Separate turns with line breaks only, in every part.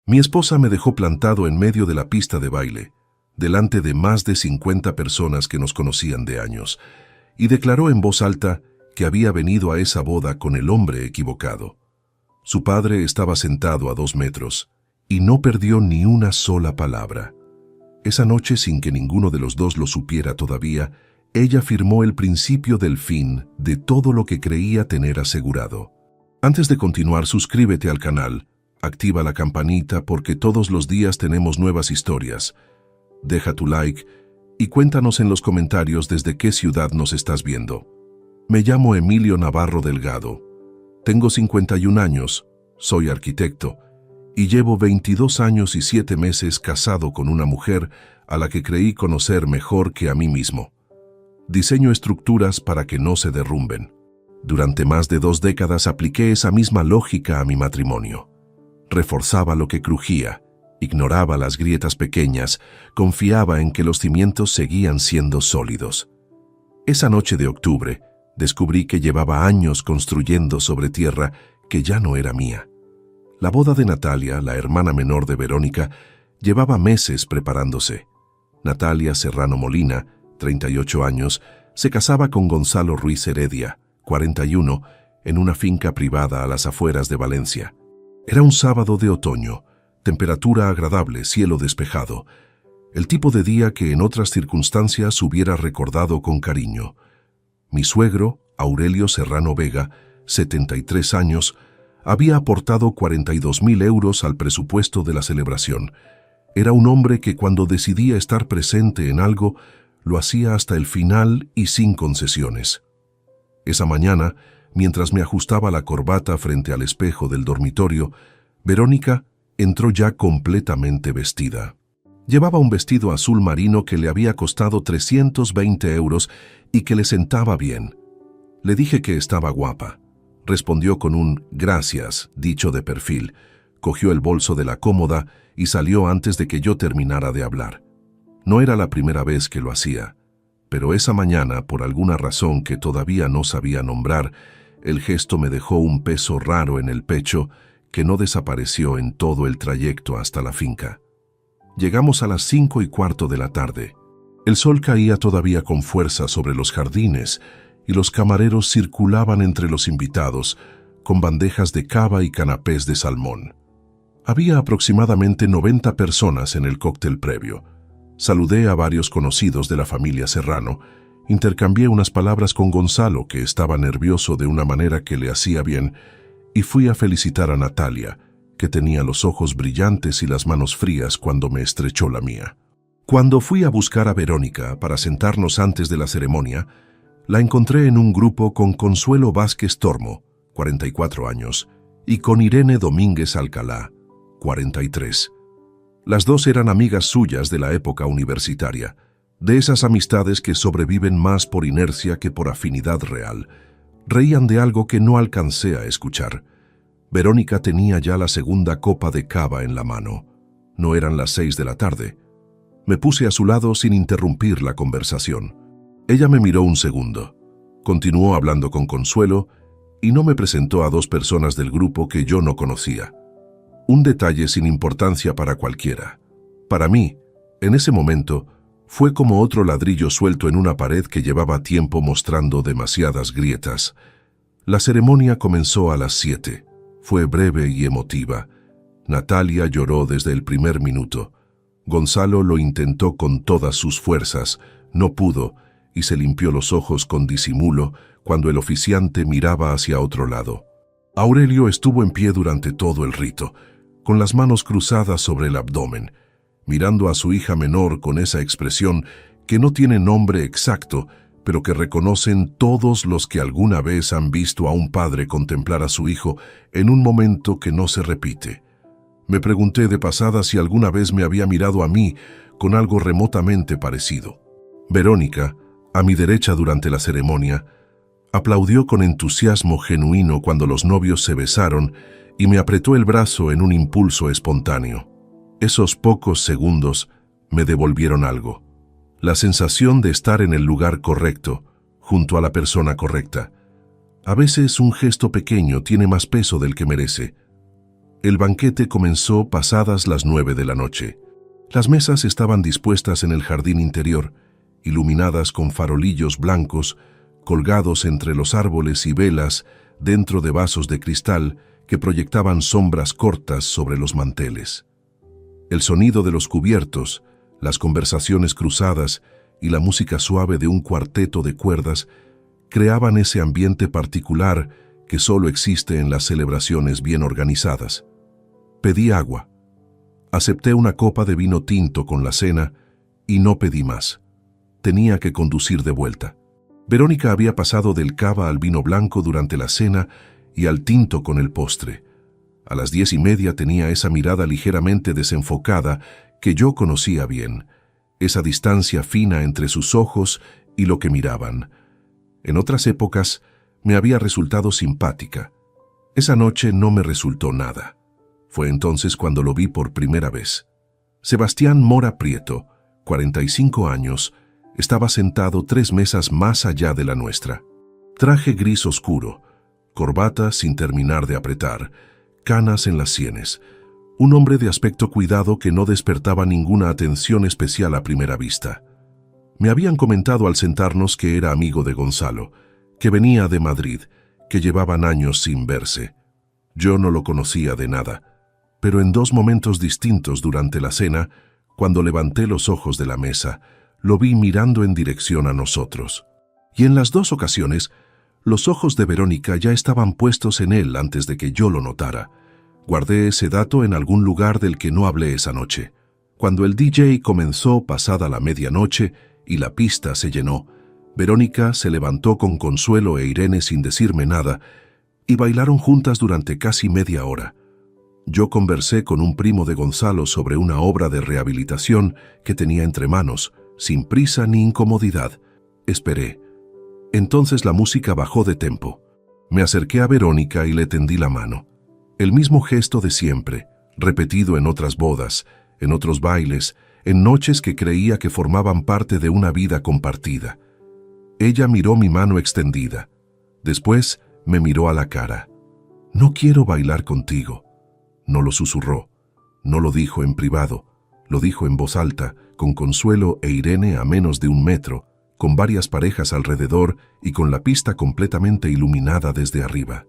Mi esposa me dejó plantado en medio de la pista de baile, delante de más de 50 personas que nos conocían de años, y declaró en voz alta que había venido a esa boda con el hombre equivocado. Su padre estaba sentado a 2 metros, y no perdió ni una sola palabra. Esa noche, sin que ninguno de los dos lo supiera todavía, ella firmó el principio del fin de todo lo que creía tener asegurado. Antes de continuar, suscríbete al canal, activa la campanita porque todos los días tenemos nuevas historias. Deja tu like y cuéntanos en los comentarios desde qué ciudad nos estás viendo. Me llamo Emilio Navarro Delgado. Tengo 51 años, soy arquitecto y llevo 22 años y 7 meses casado con una mujer a la que creí conocer mejor que a mí mismo. Diseño estructuras para que no se derrumben. Durante más de 2 décadas apliqué esa misma lógica a mi matrimonio. Reforzaba lo que crujía, ignoraba las grietas pequeñas, confiaba en que los cimientos seguían siendo sólidos. Esa noche de octubre, descubrí que llevaba años construyendo sobre tierra que ya no era mía. La boda de Natalia, la hermana menor de Verónica, llevaba meses preparándose. Natalia Serrano Molina, 38 años, se casaba con Gonzalo Ruiz Heredia, 41, en una finca privada a las afueras de Valencia. Era un sábado de otoño, temperatura agradable, cielo despejado, el tipo de día que en otras circunstancias hubiera recordado con cariño. Mi suegro, Aurelio Serrano Vega, 73 años, había aportado 42.000 euros al presupuesto de la celebración. Era un hombre que cuando decidía estar presente en algo, lo hacía hasta el final y sin concesiones. Esa mañana, mientras me ajustaba la corbata frente al espejo del dormitorio, Verónica entró ya completamente vestida. Llevaba un vestido azul marino que le había costado 320 euros y que le sentaba bien. Le dije que estaba guapa. Respondió con un «gracias», dicho de perfil, cogió el bolso de la cómoda y salió antes de que yo terminara de hablar. No era la primera vez que lo hacía, pero esa mañana, por alguna razón que todavía no sabía nombrar, el gesto me dejó un peso raro en el pecho que no desapareció en todo el trayecto hasta la finca. Llegamos a las 5:15 de la tarde. El sol caía todavía con fuerza sobre los jardines y los camareros circulaban entre los invitados con bandejas de cava y canapés de salmón. Había aproximadamente 90 personas en el cóctel previo. Saludé a varios conocidos de la familia Serrano, intercambié unas palabras con Gonzalo, que estaba nervioso de una manera que le hacía bien, y fui a felicitar a Natalia, que tenía los ojos brillantes y las manos frías cuando me estrechó la mía. Cuando fui a buscar a Verónica para sentarnos antes de la ceremonia, la encontré en un grupo con Consuelo Vázquez Tormo, 44 años, y con Irene Domínguez Alcalá, 43. Las dos eran amigas suyas de la época universitaria, de esas amistades que sobreviven más por inercia que por afinidad real. Reían de algo que no alcancé a escuchar. Verónica tenía ya la segunda copa de cava en la mano. No eran las 6 de la tarde. Me puse a su lado sin interrumpir la conversación. Ella me miró un segundo. Continuó hablando con Consuelo y no me presentó a 2 personas del grupo que yo no conocía. Un detalle sin importancia para cualquiera. Para mí, en ese momento, fue como otro ladrillo suelto en una pared que llevaba tiempo mostrando demasiadas grietas. La ceremonia comenzó a las 7. Fue breve y emotiva. Natalia lloró desde el primer minuto. Gonzalo lo intentó con todas sus fuerzas, no pudo, y se limpió los ojos con disimulo cuando el oficiante miraba hacia otro lado. Aurelio estuvo en pie durante todo el rito, con las manos cruzadas sobre el abdomen, mirando a su hija menor con esa expresión que no tiene nombre exacto, pero que reconocen todos los que alguna vez han visto a un padre contemplar a su hijo en un momento que no se repite. Me pregunté de pasada si alguna vez me había mirado a mí con algo remotamente parecido. Verónica, a mi derecha durante la ceremonia, aplaudió con entusiasmo genuino cuando los novios se besaron y me apretó el brazo en un impulso espontáneo. Esos pocos segundos me devolvieron algo. La sensación de estar en el lugar correcto, junto a la persona correcta. A veces un gesto pequeño tiene más peso del que merece. El banquete comenzó pasadas las 9 de la noche. Las mesas estaban dispuestas en el jardín interior, iluminadas con farolillos blancos, colgados entre los árboles y velas dentro de vasos de cristal que proyectaban sombras cortas sobre los manteles. El sonido de los cubiertos, las conversaciones cruzadas y la música suave de un cuarteto de cuerdas creaban ese ambiente particular que solo existe en las celebraciones bien organizadas. Pedí agua. Acepté una copa de vino tinto con la cena y no pedí más. Tenía que conducir de vuelta. Verónica había pasado del cava al vino blanco durante la cena y al tinto con el postre. A las 10:30 tenía esa mirada ligeramente desenfocada que yo conocía bien, esa distancia fina entre sus ojos y lo que miraban. En otras épocas me había resultado simpática. Esa noche no me resultó nada. Fue entonces cuando lo vi por primera vez. Sebastián Mora Prieto, 45 años, estaba sentado 3 mesas más allá de la nuestra. Traje gris oscuro, corbata sin terminar de apretar, canas en las sienes. Un hombre de aspecto cuidado que no despertaba ninguna atención especial a primera vista. Me habían comentado al sentarnos que era amigo de Gonzalo, que venía de Madrid, que llevaban años sin verse. Yo no lo conocía de nada, pero en 2 momentos distintos durante la cena, cuando levanté los ojos de la mesa, lo vi mirando en dirección a nosotros. Y en las 2 ocasiones, los ojos de Verónica ya estaban puestos en él antes de que yo lo notara. Guardé ese dato en algún lugar del que no hablé esa noche. Cuando el DJ comenzó pasada la medianoche y la pista se llenó, Verónica se levantó con Consuelo e Irene sin decirme nada y bailaron juntas durante casi media hora. Yo conversé con un primo de Gonzalo sobre una obra de rehabilitación que tenía entre manos, sin prisa ni incomodidad. Esperé. Entonces la música bajó de tempo. Me acerqué a Verónica y le tendí la mano. El mismo gesto de siempre, repetido en otras bodas, en otros bailes, en noches que creía que formaban parte de una vida compartida. Ella miró mi mano extendida. Después me miró a la cara. «No quiero bailar contigo». No lo susurró. No lo dijo en privado. Lo dijo en voz alta, con Consuelo e Irene a menos de 1 metro, con varias parejas alrededor y con la pista completamente iluminada desde arriba.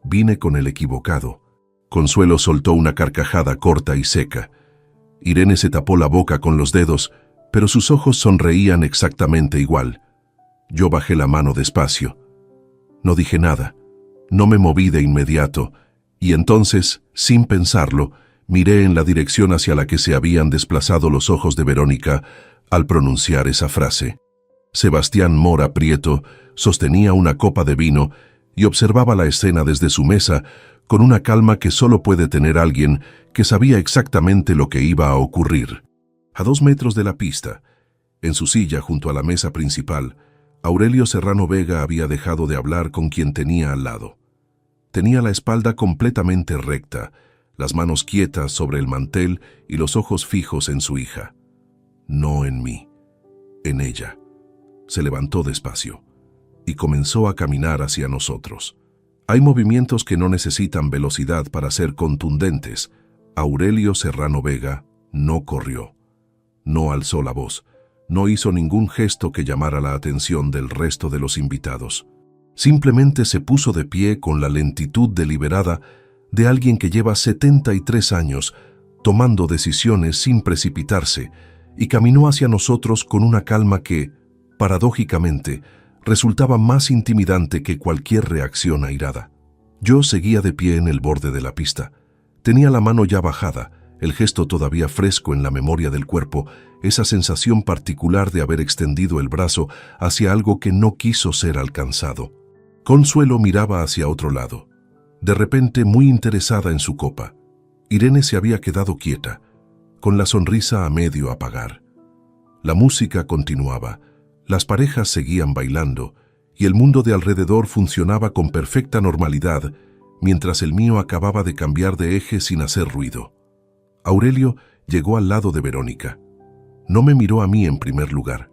Vine con el equivocado. Consuelo soltó una carcajada corta y seca. Irene se tapó la boca con los dedos, pero sus ojos sonreían exactamente igual. Yo bajé la mano despacio. No dije nada. No me moví de inmediato, y entonces, sin pensarlo, miré en la dirección hacia la que se habían desplazado los ojos de Verónica al pronunciar esa frase. Sebastián Mora Prieto sostenía una copa de vino y observaba la escena desde su mesa con una calma que solo puede tener alguien que sabía exactamente lo que iba a ocurrir. A 2 metros de la pista, en su silla junto a la mesa principal, Aurelio Serrano Vega había dejado de hablar con quien tenía al lado. Tenía la espalda completamente recta, las manos quietas sobre el mantel y los ojos fijos en su hija. No en mí, en ella. Se levantó despacio y comenzó a caminar hacia nosotros. Hay movimientos que no necesitan velocidad para ser contundentes. Aurelio Serrano Vega no corrió, no alzó la voz, no hizo ningún gesto que llamara la atención del resto de los invitados. Simplemente se puso de pie con la lentitud deliberada de alguien que lleva 73 años tomando decisiones sin precipitarse y caminó hacia nosotros con una calma que, paradójicamente, resultaba más intimidante que cualquier reacción airada. Yo seguía de pie en el borde de la pista. Tenía la mano ya bajada, el gesto todavía fresco en la memoria del cuerpo, esa sensación particular de haber extendido el brazo hacia algo que no quiso ser alcanzado. Consuelo miraba hacia otro lado, de repente muy interesada en su copa. Irene se había quedado quieta, con la sonrisa a medio apagar. La música continuaba, las parejas seguían bailando y el mundo de alrededor funcionaba con perfecta normalidad, mientras el mío acababa de cambiar de eje sin hacer ruido. Aurelio llegó al lado de Verónica. No me miró a mí en primer lugar.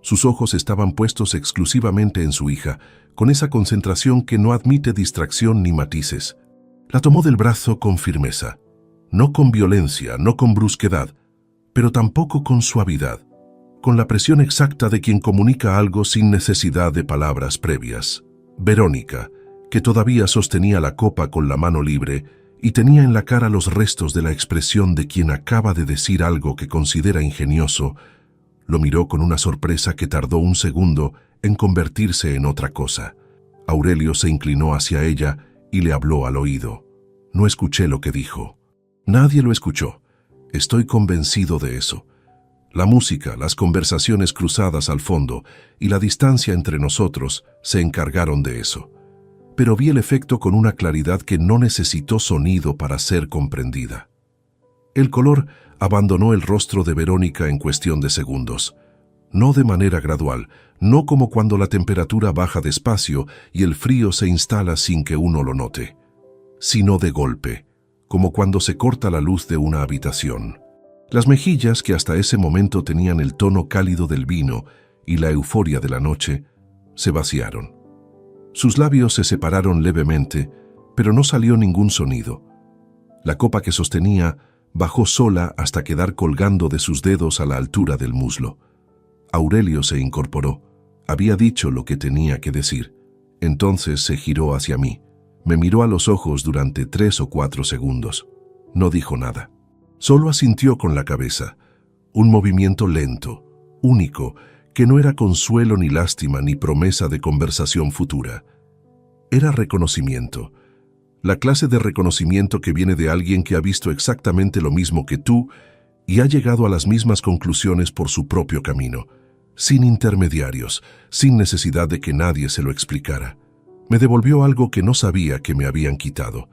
Sus ojos estaban puestos exclusivamente en su hija, con esa concentración que no admite distracción ni matices. La tomó del brazo con firmeza, no con violencia, no con brusquedad, pero tampoco con suavidad, con la presión exacta de quien comunica algo sin necesidad de palabras previas. Verónica, que todavía sostenía la copa con la mano libre y tenía en la cara los restos de la expresión de quien acaba de decir algo que considera ingenioso, lo miró con una sorpresa que tardó un segundo en convertirse en otra cosa. Aurelio se inclinó hacia ella y le habló al oído. No escuché lo que dijo. Nadie lo escuchó. Estoy convencido de eso. La música, las conversaciones cruzadas al fondo y la distancia entre nosotros se encargaron de eso. Pero vi el efecto con una claridad que no necesitó sonido para ser comprendida. El color abandonó el rostro de Verónica en cuestión de segundos. No de manera gradual, no como cuando la temperatura baja despacio y el frío se instala sin que uno lo note, sino de golpe, como cuando se corta la luz de una habitación. Las mejillas, que hasta ese momento tenían el tono cálido del vino y la euforia de la noche, se vaciaron. Sus labios se separaron levemente, pero no salió ningún sonido. La copa que sostenía bajó sola hasta quedar colgando de sus dedos a la altura del muslo. Aurelio se incorporó. Había dicho lo que tenía que decir. Entonces se giró hacia mí. Me miró a los ojos durante 3 o 4 segundos. No dijo nada. Solo asintió con la cabeza. Un movimiento lento, único, que no era consuelo ni lástima ni promesa de conversación futura. Era reconocimiento. La clase de reconocimiento que viene de alguien que ha visto exactamente lo mismo que tú y ha llegado a las mismas conclusiones por su propio camino, sin intermediarios, sin necesidad de que nadie se lo explicara. Me devolvió algo que no sabía que me habían quitado.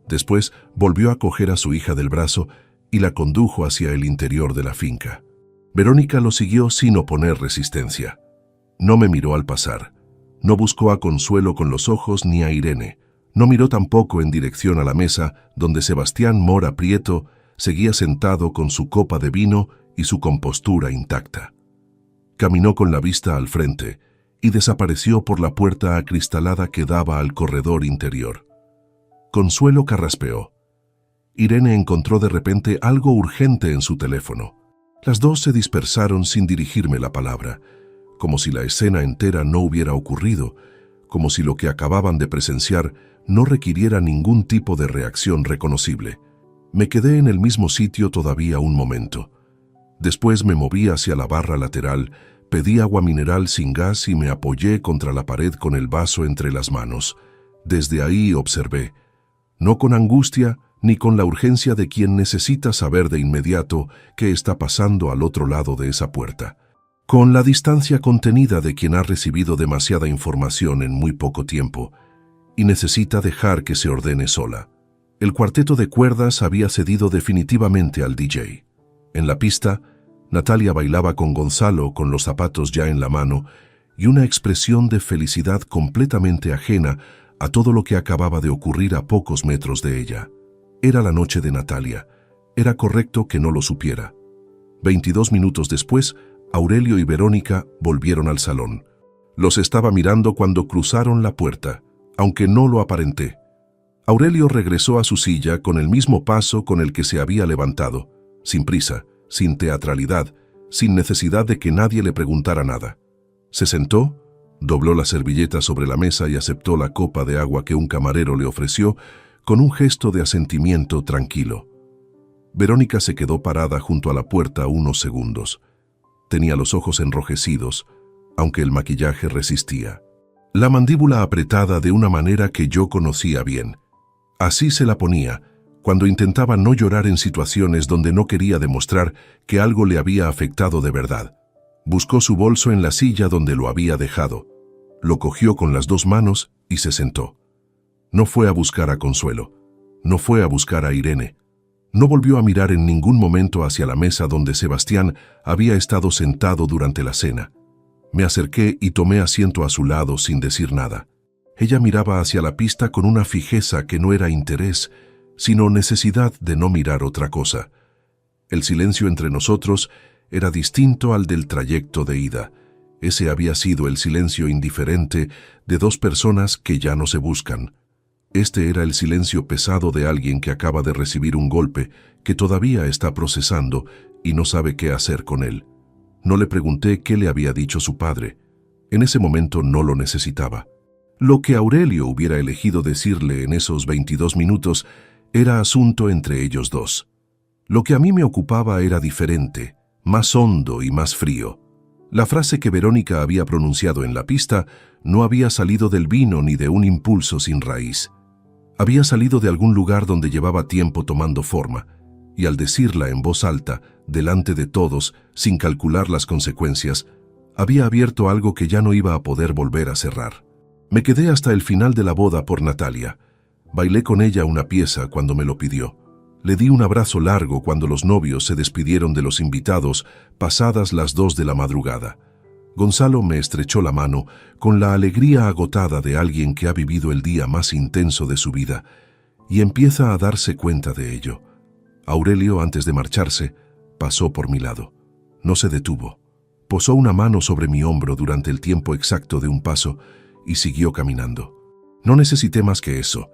Después volvió a coger a su hija del brazo y la condujo hacia el interior de la finca. Verónica lo siguió sin oponer resistencia. No me miró al pasar. No buscó a Consuelo con los ojos ni a Irene. No miró tampoco en dirección a la mesa donde Sebastián Mora Prieto seguía sentado con su copa de vino y su compostura intacta. Caminó con la vista al frente y desapareció por la puerta acristalada que daba al corredor interior. Consuelo carraspeó. Irene encontró de repente algo urgente en su teléfono. Las dos se dispersaron sin dirigirme la palabra, como si la escena entera no hubiera ocurrido, como si lo que acababan de presenciar no requiriera ningún tipo de reacción reconocible. Me quedé en el mismo sitio todavía un momento. Después me moví hacia la barra lateral, pedí agua mineral sin gas y me apoyé contra la pared con el vaso entre las manos. Desde ahí observé, no con angustia ni con la urgencia de quien necesita saber de inmediato qué está pasando al otro lado de esa puerta, con la distancia contenida de quien ha recibido demasiada información en muy poco tiempo y necesita dejar que se ordene sola. El cuarteto de cuerdas había cedido definitivamente al DJ. En la pista, Natalia bailaba con Gonzalo con los zapatos ya en la mano y una expresión de felicidad completamente ajena a todo lo que acababa de ocurrir a pocos metros de ella. Era la noche de Natalia. Era correcto que no lo supiera. 22 minutos después, Aurelio y Verónica volvieron al salón. Los estaba mirando cuando cruzaron la puerta, aunque no lo aparenté. Aurelio regresó a su silla con el mismo paso con el que se había levantado, sin prisa, sin teatralidad, sin necesidad de que nadie le preguntara nada. Se sentó, dobló la servilleta sobre la mesa y aceptó la copa de agua que un camarero le ofreció con un gesto de asentimiento tranquilo. Verónica se quedó parada junto a la puerta unos segundos. Tenía los ojos enrojecidos, aunque el maquillaje resistía. La mandíbula apretada de una manera que yo conocía bien. Así se la ponía cuando intentaba no llorar en situaciones donde no quería demostrar que algo le había afectado de verdad. Buscó su bolso en la silla donde lo había dejado. Lo cogió con las 2 manos y se sentó. No fue a buscar a Consuelo. No fue a buscar a Irene. No volvió a mirar en ningún momento hacia la mesa donde Sebastián había estado sentado durante la cena. Me acerqué y tomé asiento a su lado sin decir nada. Ella miraba hacia la pista con una fijeza que no era interés, sino necesidad de no mirar otra cosa. El silencio entre nosotros era distinto al del trayecto de ida. Ese había sido el silencio indiferente de 2 personas que ya no se buscan. Este era el silencio pesado de alguien que acaba de recibir un golpe, que todavía está procesando y no sabe qué hacer con él. No le pregunté qué le había dicho su padre. En ese momento no lo necesitaba. Lo que Aurelio hubiera elegido decirle en esos 22 minutos era asunto entre ellos dos. Lo que a mí me ocupaba era diferente, más hondo y más frío. La frase que Verónica había pronunciado en la pista no había salido del vino ni de un impulso sin raíz. Había salido de algún lugar donde llevaba tiempo tomando forma, y al decirla en voz alta, delante de todos, sin calcular las consecuencias, había abierto algo que ya no iba a poder volver a cerrar. Me quedé hasta el final de la boda por Natalia. Bailé con ella una pieza cuando me lo pidió. Le di un abrazo largo cuando los novios se despidieron de los invitados pasadas las 2 de la madrugada. Gonzalo me estrechó la mano con la alegría agotada de alguien que ha vivido el día más intenso de su vida y empieza a darse cuenta de ello. Aurelio, antes de marcharse, pasó por mi lado. No se detuvo. Posó una mano sobre mi hombro durante el tiempo exacto de un paso y siguió caminando. No necesité más que eso.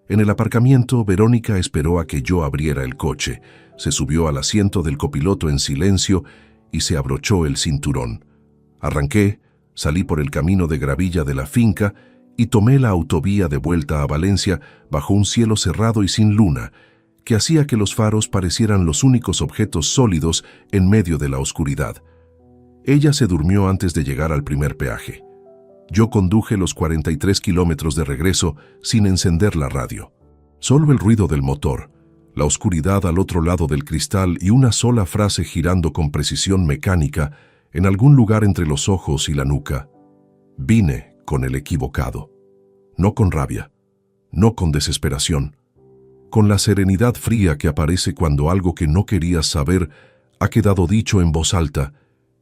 En el aparcamiento, Verónica esperó a que yo abriera el coche, se subió al asiento del copiloto en silencio y se abrochó el cinturón. Arranqué, salí por el camino de gravilla de la finca y tomé la autovía de vuelta a Valencia bajo un cielo cerrado y sin luna, que hacía que los faros parecieran los únicos objetos sólidos en medio de la oscuridad. Ella se durmió antes de llegar al primer peaje. Yo conduje los 43 kilómetros de regreso sin encender la radio. Solo el ruido del motor, la oscuridad al otro lado del cristal y una sola frase girando con precisión mecánica en algún lugar entre los ojos y la nuca. Vine con el equivocado. No con rabia, no con desesperación, con la serenidad fría que aparece cuando algo que no querías saber ha quedado dicho en voz alta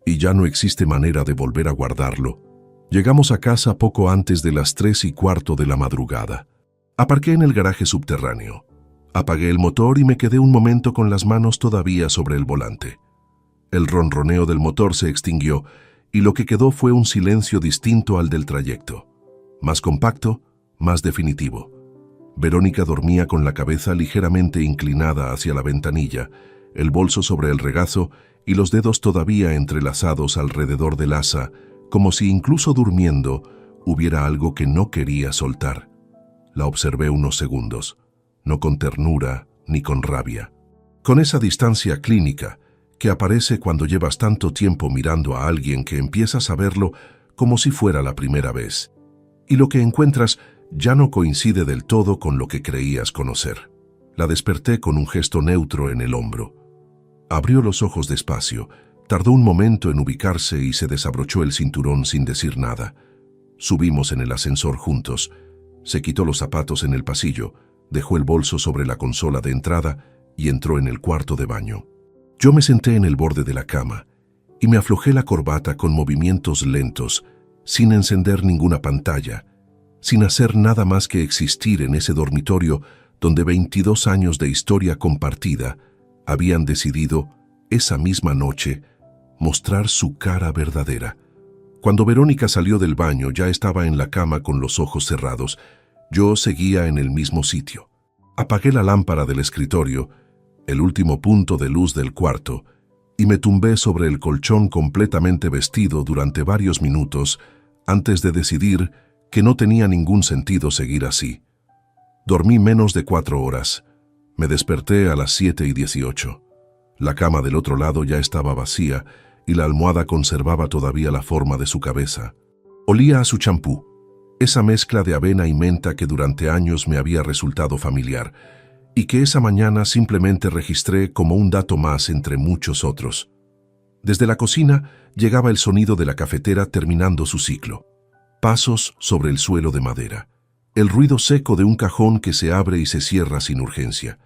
y ya no existe manera de volver a guardarlo. Llegamos a casa poco antes de las 3:15 de la madrugada. Aparqué en el garaje subterráneo. Apagué el motor y me quedé un momento con las manos todavía sobre el volante. El ronroneo del motor se extinguió y lo que quedó fue un silencio distinto al del trayecto. Más compacto, más definitivo. Verónica dormía con la cabeza ligeramente inclinada hacia la ventanilla, el bolso sobre el regazo y los dedos todavía entrelazados alrededor del asa, como si incluso durmiendo hubiera algo que no quería soltar. La observé unos segundos, no con ternura ni con rabia. Con esa distancia clínica que aparece cuando llevas tanto tiempo mirando a alguien que empiezas a verlo como si fuera la primera vez, y lo que encuentras ya no coincide del todo con lo que creías conocer. La desperté con un gesto neutro en el hombro. Abrió los ojos despacio, tardó un momento en ubicarse y se desabrochó el cinturón sin decir nada. Subimos en el ascensor juntos. Se quitó los zapatos en el pasillo, dejó el bolso sobre la consola de entrada y entró en el cuarto de baño. Yo me senté en el borde de la cama y me aflojé la corbata con movimientos lentos, sin encender ninguna pantalla, sin hacer nada más que existir en ese dormitorio donde 22 años de historia compartida habían decidido, esa misma noche, mostrar su cara verdadera. Cuando Verónica salió del baño ya estaba en la cama con los ojos cerrados. Yo seguía en el mismo sitio. Apagué la lámpara del escritorio, el último punto de luz del cuarto, y me tumbé sobre el colchón completamente vestido durante varios minutos antes de decidir que no tenía ningún sentido seguir así. Dormí menos de 4 horas. Me desperté a las 7:18. La cama del otro lado ya estaba vacía y la almohada conservaba todavía la forma de su cabeza. Olía a su champú, esa mezcla de avena y menta que durante años me había resultado familiar y que esa mañana simplemente registré como un dato más entre muchos otros. Desde la cocina llegaba el sonido de la cafetera terminando su ciclo. Pasos sobre el suelo de madera. El ruido seco de un cajón que se abre y se cierra sin urgencia.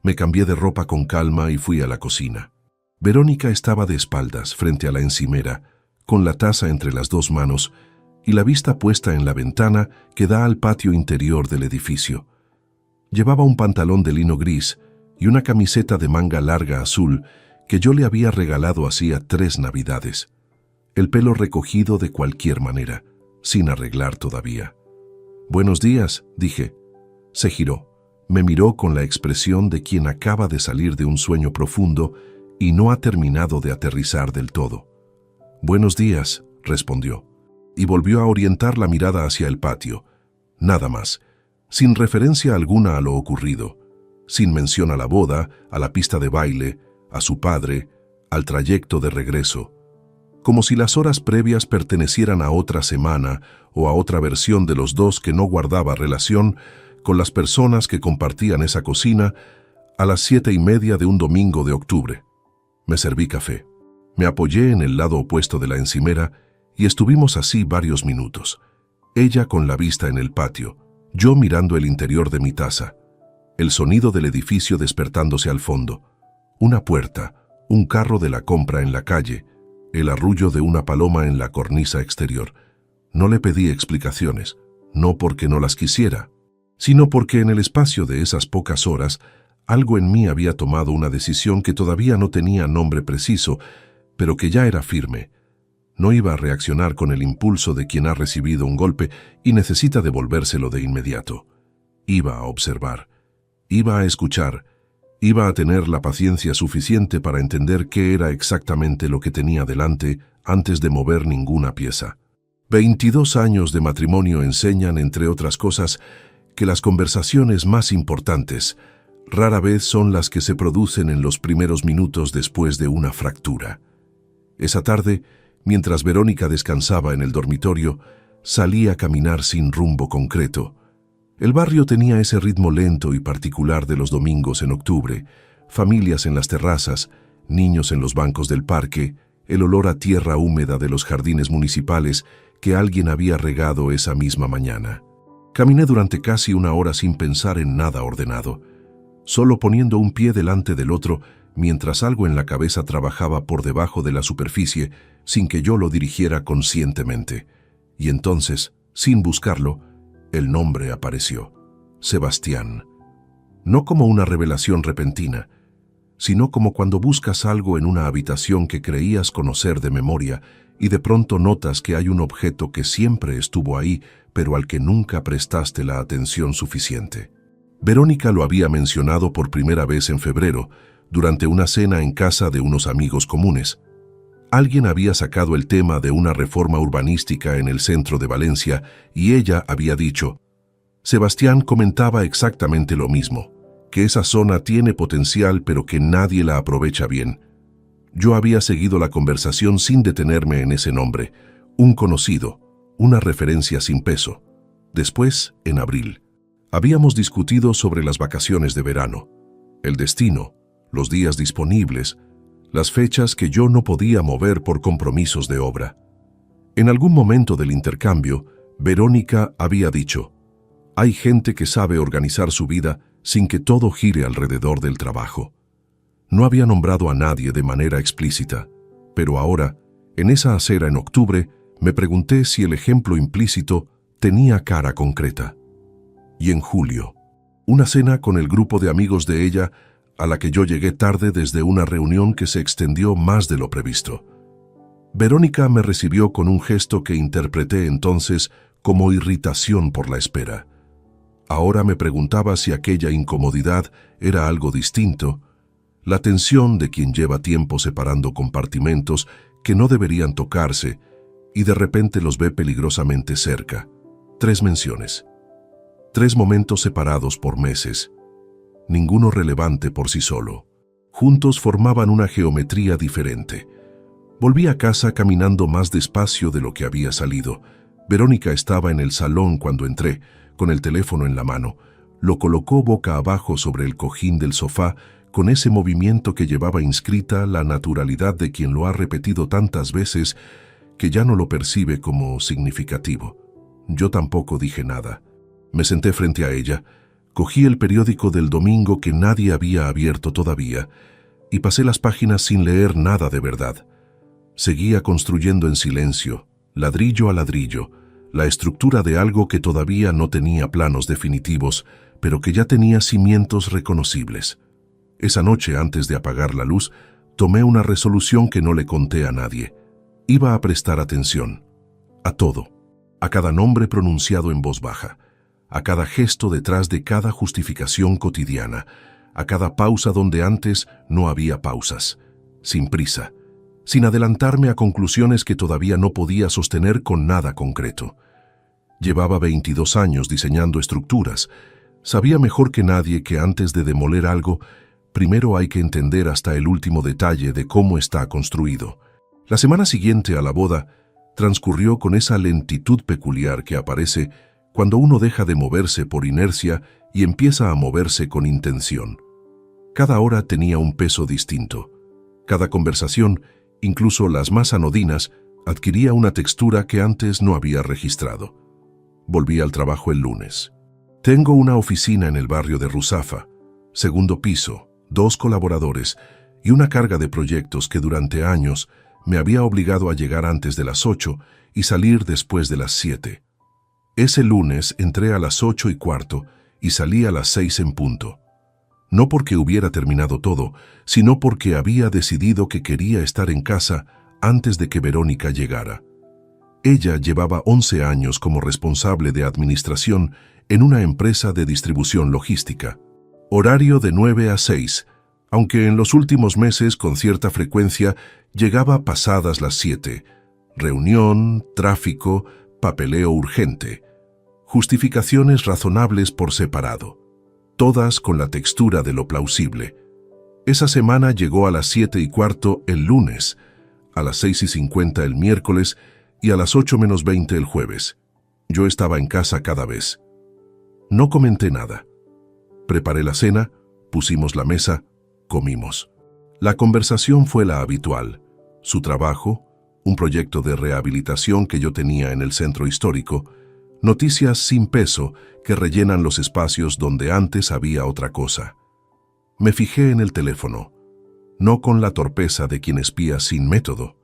Me cambié de ropa con calma y fui a la cocina. Verónica estaba de espaldas frente a la encimera, con la taza entre las 2 manos y la vista puesta en la ventana que da al patio interior del edificio. Llevaba un pantalón de lino gris y una camiseta de manga larga azul que yo le había regalado hacía 3 navidades. El pelo recogido de cualquier manera, sin arreglar todavía. «Buenos días», dije. Se giró, me miró con la expresión de quien acaba de salir de un sueño profundo y no ha terminado de aterrizar del todo. «Buenos días», respondió, y volvió a orientar la mirada hacia el patio. Nada más, sin referencia alguna a lo ocurrido, sin mención a la boda, a la pista de baile, a su padre, al trayecto de regreso. Como si las horas previas pertenecieran a otra semana o a otra versión de los dos que no guardaba relación con las personas que compartían esa cocina a las 7:30 de un domingo de octubre. Me serví café. Me apoyé en el lado opuesto de la encimera y estuvimos así varios minutos. Ella con la vista en el patio, yo mirando el interior de mi taza. El sonido del edificio despertándose al fondo. Una puerta, un carro de la compra en la calle, el arrullo de una paloma en la cornisa exterior. No le pedí explicaciones, no porque no las quisiera, sino porque en el espacio de esas pocas horas algo en mí había tomado una decisión que todavía no tenía nombre preciso, pero que ya era firme. No iba a reaccionar con el impulso de quien ha recibido un golpe y necesita devolvérselo de inmediato. Iba a observar, iba a escuchar, iba a tener la paciencia suficiente para entender qué era exactamente lo que tenía delante antes de mover ninguna pieza. 22 años de matrimonio enseñan, entre otras cosas, que las conversaciones más importantes rara vez son las que se producen en los primeros minutos después de una fractura. Esa tarde, mientras Verónica descansaba en el dormitorio, salí a caminar sin rumbo concreto. El barrio tenía ese ritmo lento y particular de los domingos en octubre, familias en las terrazas, niños en los bancos del parque, el olor a tierra húmeda de los jardines municipales que alguien había regado esa misma mañana. Caminé durante casi una hora sin pensar en nada ordenado, solo poniendo un pie delante del otro mientras algo en la cabeza trabajaba por debajo de la superficie sin que yo lo dirigiera conscientemente. Y entonces, sin buscarlo, el nombre apareció. Sebastián. No como una revelación repentina, sino como cuando buscas algo en una habitación que creías conocer de memoria y de pronto notas que hay un objeto que siempre estuvo ahí, pero al que nunca prestaste la atención suficiente. Verónica lo había mencionado por primera vez en febrero, durante una cena en casa de unos amigos comunes. Alguien había sacado el tema de una reforma urbanística en el centro de Valencia y ella había dicho: Sebastián comentaba exactamente lo mismo, que esa zona tiene potencial pero que nadie la aprovecha bien. Yo había seguido la conversación sin detenerme en ese nombre, un conocido, una referencia sin peso. Después, en abril, habíamos discutido sobre las vacaciones de verano, el destino, los días disponibles, las fechas que yo no podía mover por compromisos de obra. En algún momento del intercambio, Verónica había dicho: hay gente que sabe organizar su vida sin que todo gire alrededor del trabajo. No había nombrado a nadie de manera explícita, pero ahora, en esa acera en octubre, me pregunté si el ejemplo implícito tenía cara concreta. Y en julio, una cena con el grupo de amigos de ella, a la que yo llegué tarde desde una reunión que se extendió más de lo previsto. Verónica me recibió con un gesto que interpreté entonces como irritación por la espera. Ahora me preguntaba si aquella incomodidad era algo distinto, la tensión de quien lleva tiempo separando compartimentos que no deberían tocarse y de repente los ve peligrosamente cerca. 3 menciones. 3 momentos separados por meses. Ninguno relevante por sí solo. Juntos formaban una geometría diferente. Volví a casa caminando más despacio de lo que había salido. Verónica estaba en el salón cuando entré, con el teléfono en la mano. Lo colocó boca abajo sobre el cojín del sofá, con ese movimiento que llevaba inscrita la naturalidad de quien lo ha repetido tantas veces que ya no lo percibe como significativo. Yo tampoco dije nada. Me senté frente a ella, cogí el periódico del domingo que nadie había abierto todavía y pasé las páginas sin leer nada de verdad. Seguía construyendo en silencio, ladrillo a ladrillo, la estructura de algo que todavía no tenía planos definitivos, pero que ya tenía cimientos reconocibles. Esa noche, antes de apagar la luz, tomé una resolución que no le conté a nadie. Iba a prestar atención. A todo. A cada nombre pronunciado en voz baja. a cada gesto detrás de cada justificación cotidiana, a cada pausa donde antes no había pausas, sin prisa, sin adelantarme a conclusiones que todavía no podía sostener con nada concreto. Llevaba 22 años diseñando estructuras. Sabía mejor que nadie que antes de demoler algo, primero hay que entender hasta el último detalle de cómo está construido. La semana siguiente a la boda transcurrió con esa lentitud peculiar que aparece cuando uno deja de moverse por inercia y empieza a moverse con intención. Cada hora tenía un peso distinto. Cada conversación, incluso las más anodinas, adquiría una textura que antes no había registrado. Volví al trabajo el lunes. Tengo una oficina en el barrio de Ruzafa, segundo piso, 2 colaboradores y una carga de proyectos que durante años me había obligado a llegar antes de las 8 y salir después de las 7. Ese lunes entré a las 8:15 y salí a las 6 en punto. No porque hubiera terminado todo, sino porque había decidido que quería estar en casa antes de que Verónica llegara. Ella llevaba 11 años como responsable de administración en una empresa de distribución logística. Horario de 9 a 6, aunque en los últimos meses con cierta frecuencia llegaba pasadas las 7. Reunión, tráfico, papeleo urgente. Justificaciones razonables por separado. Todas con la textura de lo plausible. Esa semana llegó a las 7:15 el lunes, a las 6:50 el miércoles y a las 8 menos 20 el jueves. Yo estaba en casa cada vez. No comenté nada. Preparé la cena, pusimos la mesa, comimos. La conversación fue la habitual. Su trabajo, un proyecto de rehabilitación que yo tenía en el centro histórico, noticias sin peso que rellenan los espacios donde antes había otra cosa. Me fijé en el teléfono, no con la torpeza de quien espía sin método.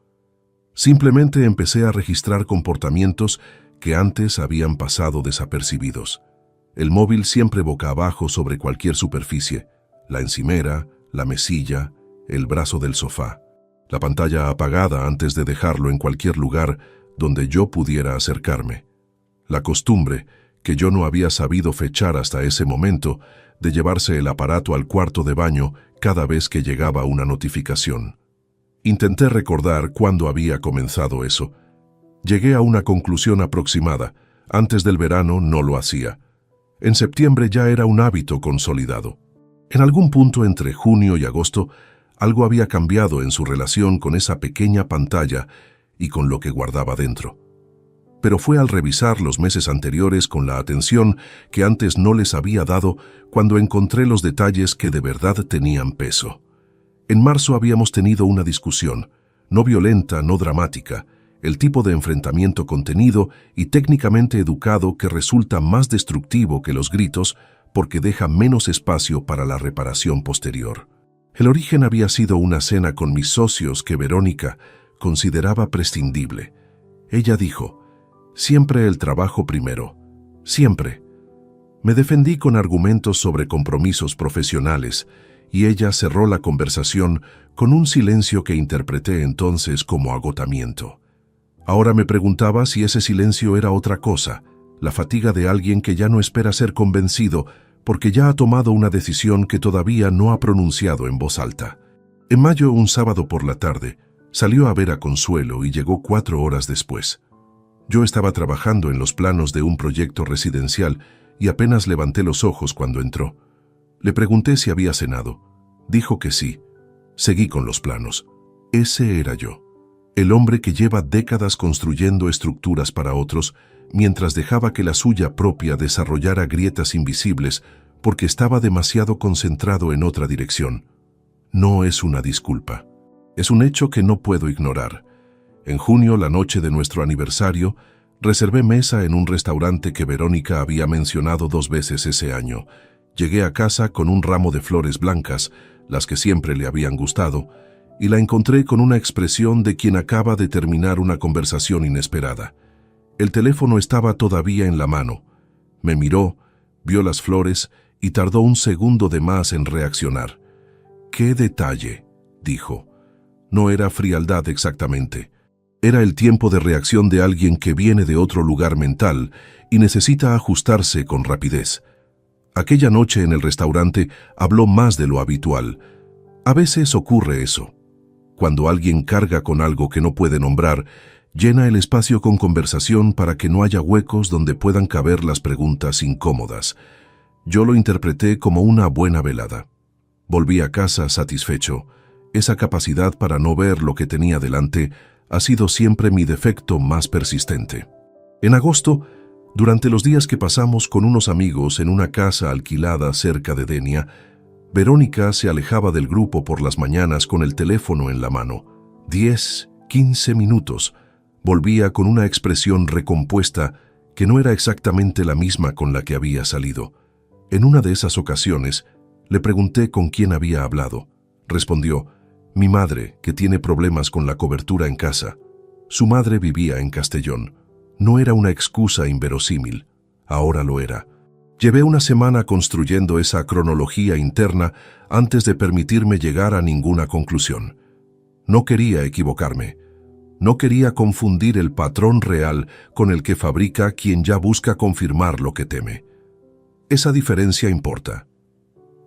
Simplemente empecé a registrar comportamientos que antes habían pasado desapercibidos. El móvil siempre boca abajo sobre cualquier superficie, la encimera, la mesilla, el brazo del sofá, la pantalla apagada antes de dejarlo en cualquier lugar donde yo pudiera acercarme. La costumbre, que yo no había sabido fechar hasta ese momento, de llevarse el aparato al cuarto de baño cada vez que llegaba una notificación. Intenté recordar cuándo había comenzado eso. Llegué a una conclusión aproximada. Antes del verano no lo hacía. En septiembre ya era un hábito consolidado. En algún punto entre junio y agosto, algo había cambiado en su relación con esa pequeña pantalla y con lo que guardaba dentro. Pero fue al revisar los meses anteriores con la atención que antes no les había dado cuando encontré los detalles que de verdad tenían peso. En marzo habíamos tenido una discusión, no violenta, no dramática, el tipo de enfrentamiento contenido y técnicamente educado que resulta más destructivo que los gritos porque deja menos espacio para la reparación posterior. El origen había sido una cena con mis socios que Verónica consideraba prescindible. Ella dijo: siempre el trabajo primero, siempre. Me defendí con argumentos sobre compromisos profesionales y ella cerró la conversación con un silencio que interpreté entonces como agotamiento. Ahora me preguntaba si ese silencio era otra cosa, la fatiga de alguien que ya no espera ser convencido porque ya ha tomado una decisión que todavía no ha pronunciado en voz alta. En mayo, un sábado por la tarde, salió a ver a Consuelo y llegó 4 horas después. Yo estaba trabajando en los planos de un proyecto residencial y apenas levanté los ojos cuando entró. Le pregunté si había cenado. Dijo que sí. Seguí con los planos. Ese era yo, el hombre que lleva décadas construyendo estructuras para otros, mientras dejaba que la suya propia desarrollara grietas invisibles porque estaba demasiado concentrado en otra dirección. No es una disculpa. Es un hecho que no puedo ignorar. En junio, la noche de nuestro aniversario, reservé mesa en un restaurante que Verónica había mencionado 2 veces ese año. Llegué a casa con un ramo de flores blancas, las que siempre le habían gustado, y la encontré con una expresión de quien acaba de terminar una conversación inesperada. El teléfono estaba todavía en la mano. Me miró, vio las flores y tardó un segundo de más en reaccionar. «¡Qué detalle!», dijo. No era frialdad exactamente. Era el tiempo de reacción de alguien que viene de otro lugar mental y necesita ajustarse con rapidez. Aquella noche en el restaurante habló más de lo habitual. A veces ocurre eso. Cuando alguien carga con algo que no puede nombrar, llena el espacio con conversación para que no haya huecos donde puedan caber las preguntas incómodas. Yo lo interpreté como una buena velada. Volví a casa satisfecho. Esa capacidad para no ver lo que tenía delante ha sido siempre mi defecto más persistente. En agosto, durante los días que pasamos con unos amigos en una casa alquilada cerca de Denia, Verónica se alejaba del grupo por las mañanas con el teléfono en la mano. 10, 15 minutos. Volvía con una expresión recompuesta que no era exactamente la misma con la que había salido. En una de esas ocasiones, le pregunté con quién había hablado. Respondió: mi madre, que tiene problemas con la cobertura en casa. Su madre vivía en Castellón. No era una excusa inverosímil. Ahora lo era. Llevé una semana construyendo esa cronología interna antes de permitirme llegar a ninguna conclusión. No quería equivocarme. No quería confundir el patrón real con el que fabrica quien ya busca confirmar lo que teme. Esa diferencia importa.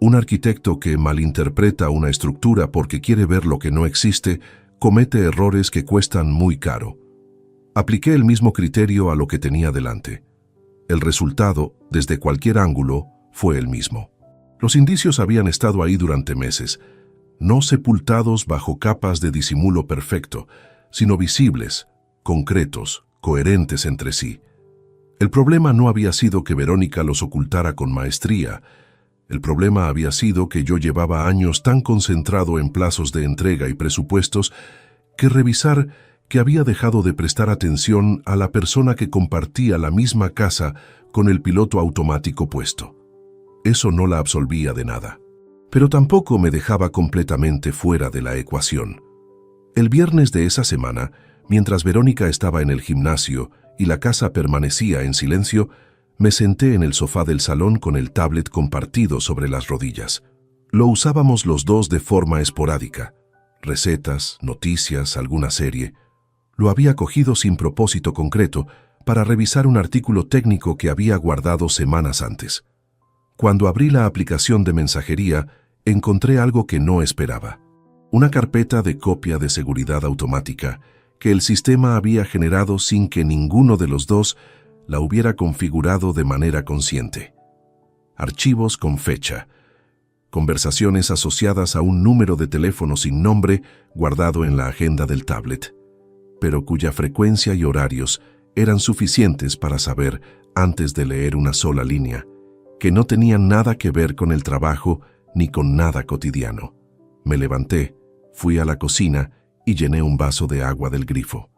Un arquitecto que malinterpreta una estructura porque quiere ver lo que no existe, comete errores que cuestan muy caro. Apliqué el mismo criterio a lo que tenía delante. El resultado, desde cualquier ángulo, fue el mismo. Los indicios habían estado ahí durante meses, no sepultados bajo capas de disimulo perfecto, sino visibles, concretos, coherentes entre sí. El problema no había sido que Verónica los ocultara con maestría. El problema había sido que yo llevaba años tan concentrado en plazos de entrega y presupuestos que revisar que había dejado de prestar atención a la persona que compartía la misma casa con el piloto automático puesto. Eso no la absolvía de nada, pero tampoco me dejaba completamente fuera de la ecuación. El viernes de esa semana, mientras Verónica estaba en el gimnasio y la casa permanecía en silencio, me senté en el sofá del salón con el tablet compartido sobre las rodillas. Lo usábamos los dos de forma esporádica. Recetas, noticias, alguna serie. Lo había cogido sin propósito concreto para revisar un artículo técnico que había guardado semanas antes. Cuando abrí la aplicación de mensajería, encontré algo que no esperaba. Una carpeta de copia de seguridad automática que el sistema había generado sin que ninguno de los dos la hubiera configurado de manera consciente. Archivos con fecha. Conversaciones asociadas a un número de teléfono sin nombre guardado en la agenda del tablet, pero cuya frecuencia y horarios eran suficientes para saber, antes de leer una sola línea, que no tenían nada que ver con el trabajo ni con nada cotidiano. Me levanté, fui a la cocina y llené un vaso de agua del grifo.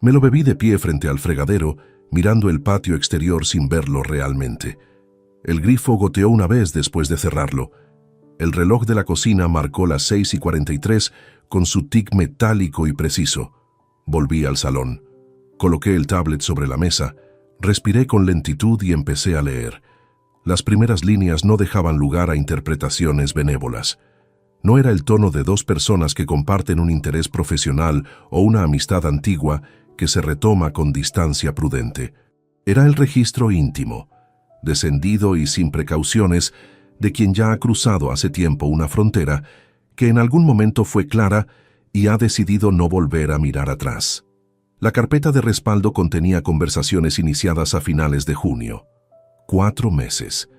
Me lo bebí de pie frente al fregadero, mirando el patio exterior sin verlo realmente. El grifo goteó una vez después de cerrarlo. El reloj de la cocina marcó las 6:43 con su tic metálico y preciso. Volví al salón. Coloqué el tablet sobre la mesa, respiré con lentitud y empecé a leer. Las primeras líneas no dejaban lugar a interpretaciones benévolas. No era el tono de dos personas que comparten un interés profesional o una amistad antigua que se retoma con distancia prudente. Era el registro íntimo, descendido y sin precauciones, de quien ya ha cruzado hace tiempo una frontera que en algún momento fue clara y ha decidido no volver a mirar atrás. La carpeta de respaldo contenía conversaciones iniciadas a finales de junio. 4 meses.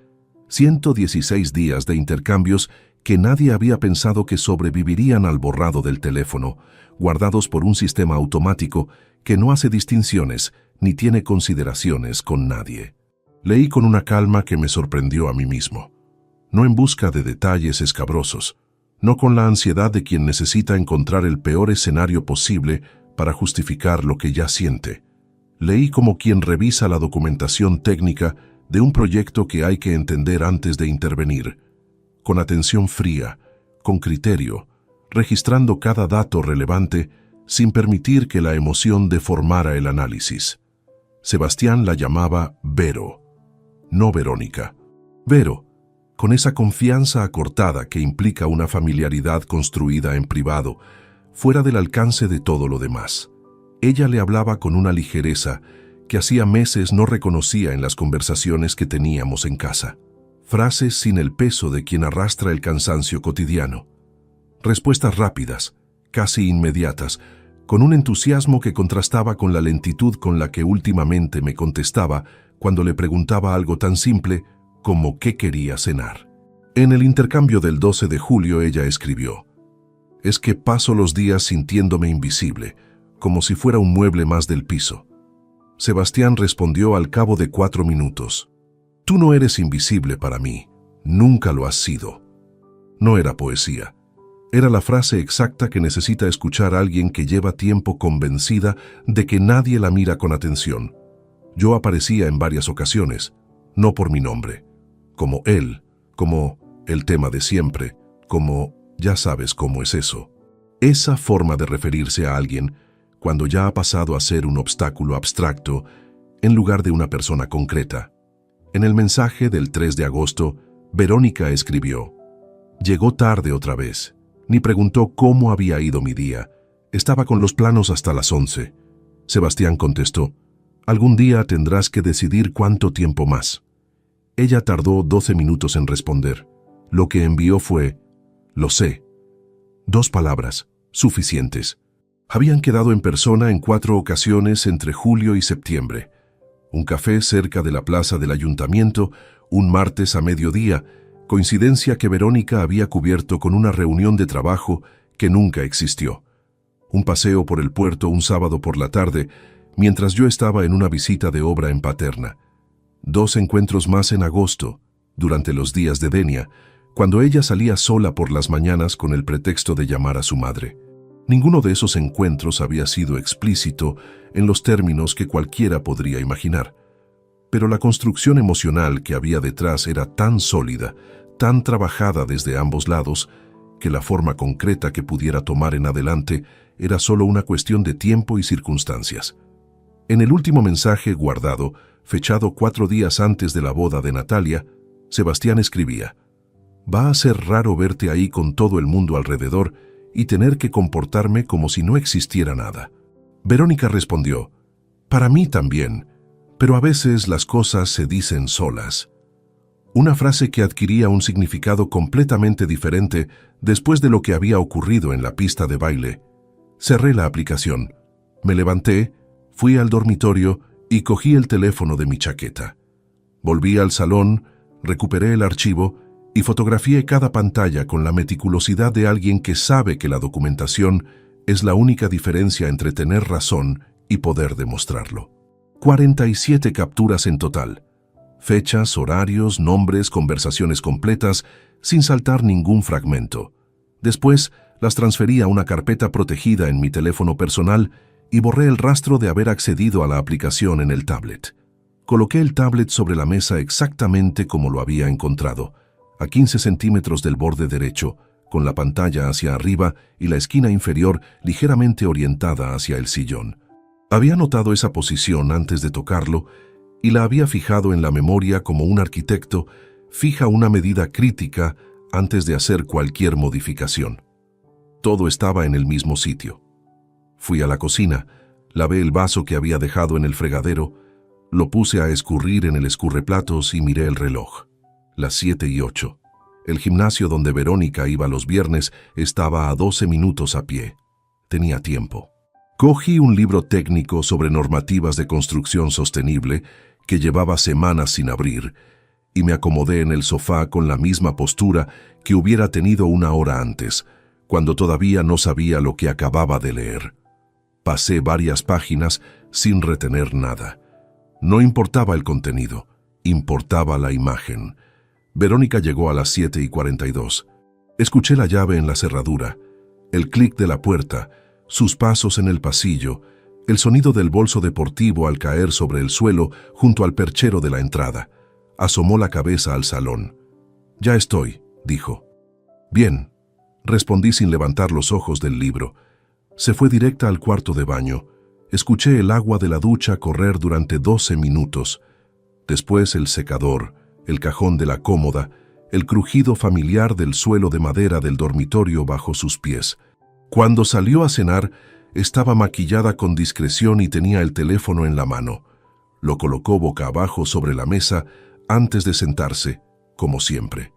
116 días de intercambios que nadie había pensado que sobrevivirían al borrado del teléfono, guardados por un sistema automático que no hace distinciones ni tiene consideraciones con nadie. Leí con una calma que me sorprendió a mí mismo. No en busca de detalles escabrosos, no con la ansiedad de quien necesita encontrar el peor escenario posible para justificar lo que ya siente. Leí como quien revisa la documentación técnica de un proyecto que hay que entender antes de intervenir, con atención fría, con criterio, registrando cada dato relevante sin permitir que la emoción deformara el análisis. Sebastián la llamaba Vero, no Verónica. Vero, con esa confianza acortada que implica una familiaridad construida en privado, fuera del alcance de todo lo demás. Ella le hablaba con una ligereza que hacía meses no reconocía en las conversaciones que teníamos en casa. Frases sin el peso de quien arrastra el cansancio cotidiano. Respuestas rápidas, casi inmediatas, con un entusiasmo que contrastaba con la lentitud con la que últimamente me contestaba cuando le preguntaba algo tan simple como qué quería cenar. En el intercambio del 12 de julio ella escribió: «Es que paso los días sintiéndome invisible, como si fuera un mueble más del piso». Sebastián respondió al cabo de 4 minutos: «Tú no eres invisible para mí, nunca lo has sido». No era poesía. Era la frase exacta que necesita escuchar alguien que lleva tiempo convencida de que nadie la mira con atención. Yo aparecía en varias ocasiones, no por mi nombre, como él, como el tema de siempre, como ya sabes cómo es eso. Esa forma de referirse a alguien cuando ya ha pasado a ser un obstáculo abstracto en lugar de una persona concreta. En el mensaje del 3 de agosto, Verónica escribió: «Llegó tarde otra vez. Ni preguntó cómo había ido mi día. Estaba con los planos hasta las 11. Sebastián contestó: «Algún día tendrás que decidir cuánto tiempo más». Ella tardó 12 minutos en responder. Lo que envió fue: «Lo sé». 2 palabras, suficientes. Habían quedado en persona en 4 ocasiones entre julio y septiembre. Un café cerca de la plaza del ayuntamiento, un martes a mediodía, coincidencia que Verónica había cubierto con una reunión de trabajo que nunca existió. Un paseo por el puerto un sábado por la tarde, mientras yo estaba en una visita de obra en Paterna. 2 encuentros más en agosto, durante los días de Denia, cuando ella salía sola por las mañanas con el pretexto de llamar a su madre. Ninguno de esos encuentros había sido explícito en los términos que cualquiera podría imaginar. Pero la construcción emocional que había detrás era tan sólida, tan trabajada desde ambos lados, que la forma concreta que pudiera tomar en adelante era solo una cuestión de tiempo y circunstancias. En el último mensaje guardado, fechado 4 días antes de la boda de Natalia, Sebastián escribía: «Va a ser raro verte ahí con todo el mundo alrededor y tener que comportarme como si no existiera nada». Verónica respondió: «Para mí también, pero a veces las cosas se dicen solas». Una frase que adquiría un significado completamente diferente después de lo que había ocurrido en la pista de baile. Cerré la aplicación, me levanté, fui al dormitorio y cogí el teléfono de mi chaqueta. Volví al salón, recuperé el archivo y fotografié cada pantalla con la meticulosidad de alguien que sabe que la documentación es la única diferencia entre tener razón y poder demostrarlo. 47 capturas en total. Fechas, horarios, nombres, conversaciones completas, sin saltar ningún fragmento. Después, las transferí a una carpeta protegida en mi teléfono personal y borré el rastro de haber accedido a la aplicación en el tablet. Coloqué el tablet sobre la mesa exactamente como lo había encontrado, a 15 centímetros del borde derecho, con la pantalla hacia arriba y la esquina inferior ligeramente orientada hacia el sillón. Había notado esa posición antes de tocarlo y la había fijado en la memoria como un arquitecto fija una medida crítica antes de hacer cualquier modificación. Todo estaba en el mismo sitio. Fui a la cocina, lavé el vaso que había dejado en el fregadero, lo puse a escurrir en el escurreplatos y miré el reloj. Las 7:08. El gimnasio donde Verónica iba los viernes estaba a 12 minutos a pie. Tenía tiempo. Cogí un libro técnico sobre normativas de construcción sostenible que llevaba semanas sin abrir y me acomodé en el sofá con la misma postura que hubiera tenido una hora antes, cuando todavía no sabía lo que acababa de leer. Pasé varias páginas sin retener nada. No importaba el contenido, importaba la imagen. Verónica llegó a las 7:42. Escuché la llave en la cerradura, el clic de la puerta, sus pasos en el pasillo, el sonido del bolso deportivo al caer sobre el suelo junto al perchero de la entrada. Asomó la cabeza al salón. «Ya estoy», dijo. «Bien», respondí sin levantar los ojos del libro. Se fue directa al cuarto de baño. Escuché el agua de la ducha correr durante 12 minutos. Después el secador, el cajón de la cómoda, el crujido familiar del suelo de madera del dormitorio bajo sus pies. Cuando salió a cenar, Estaba maquillada con discreción y tenía el teléfono en la mano. Lo colocó boca abajo sobre la mesa antes de sentarse, como siempre.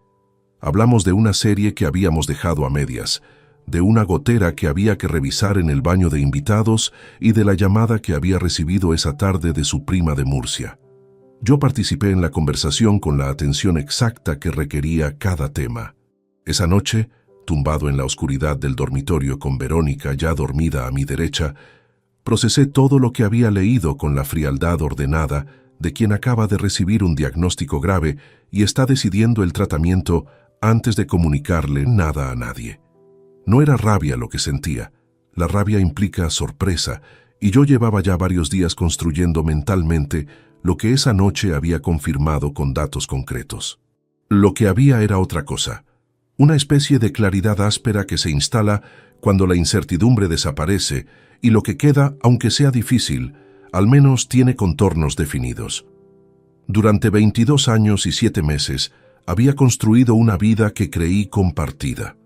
Hablamos de una serie que habíamos dejado a medias, de una gotera que había que revisar en el baño de invitados y de la llamada que había recibido esa tarde de su prima de Murcia. Yo participé en la conversación con la atención exacta que requería cada tema. Esa noche, tumbado en la oscuridad del dormitorio con Verónica ya dormida a mi derecha, procesé todo lo que había leído con la frialdad ordenada de quien acaba de recibir un diagnóstico grave y está decidiendo el tratamiento antes de comunicarle nada a nadie. No era rabia lo que sentía. La rabia implica sorpresa, y yo llevaba ya varios días construyendo mentalmente lo que esa noche había confirmado con datos concretos. Lo que había era otra cosa, una especie de claridad áspera que se instala cuando la incertidumbre desaparece y lo que queda, aunque sea difícil, al menos tiene contornos definidos. Durante 22 años y 7 meses había construido una vida que creí compartida.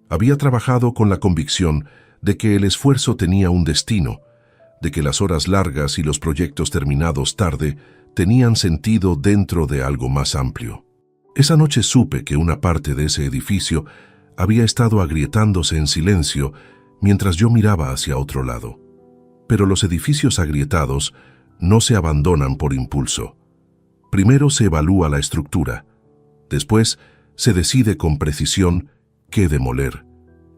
Había trabajado con la convicción de que el esfuerzo tenía un destino, de que las horas largas y los proyectos terminados tarde tenían sentido dentro de algo más amplio. Esa noche supe que una parte de ese edificio había estado agrietándose en silencio mientras yo miraba hacia otro lado. Pero los edificios agrietados no se abandonan por impulso. Primero se evalúa la estructura, después se decide con precisión qué demoler,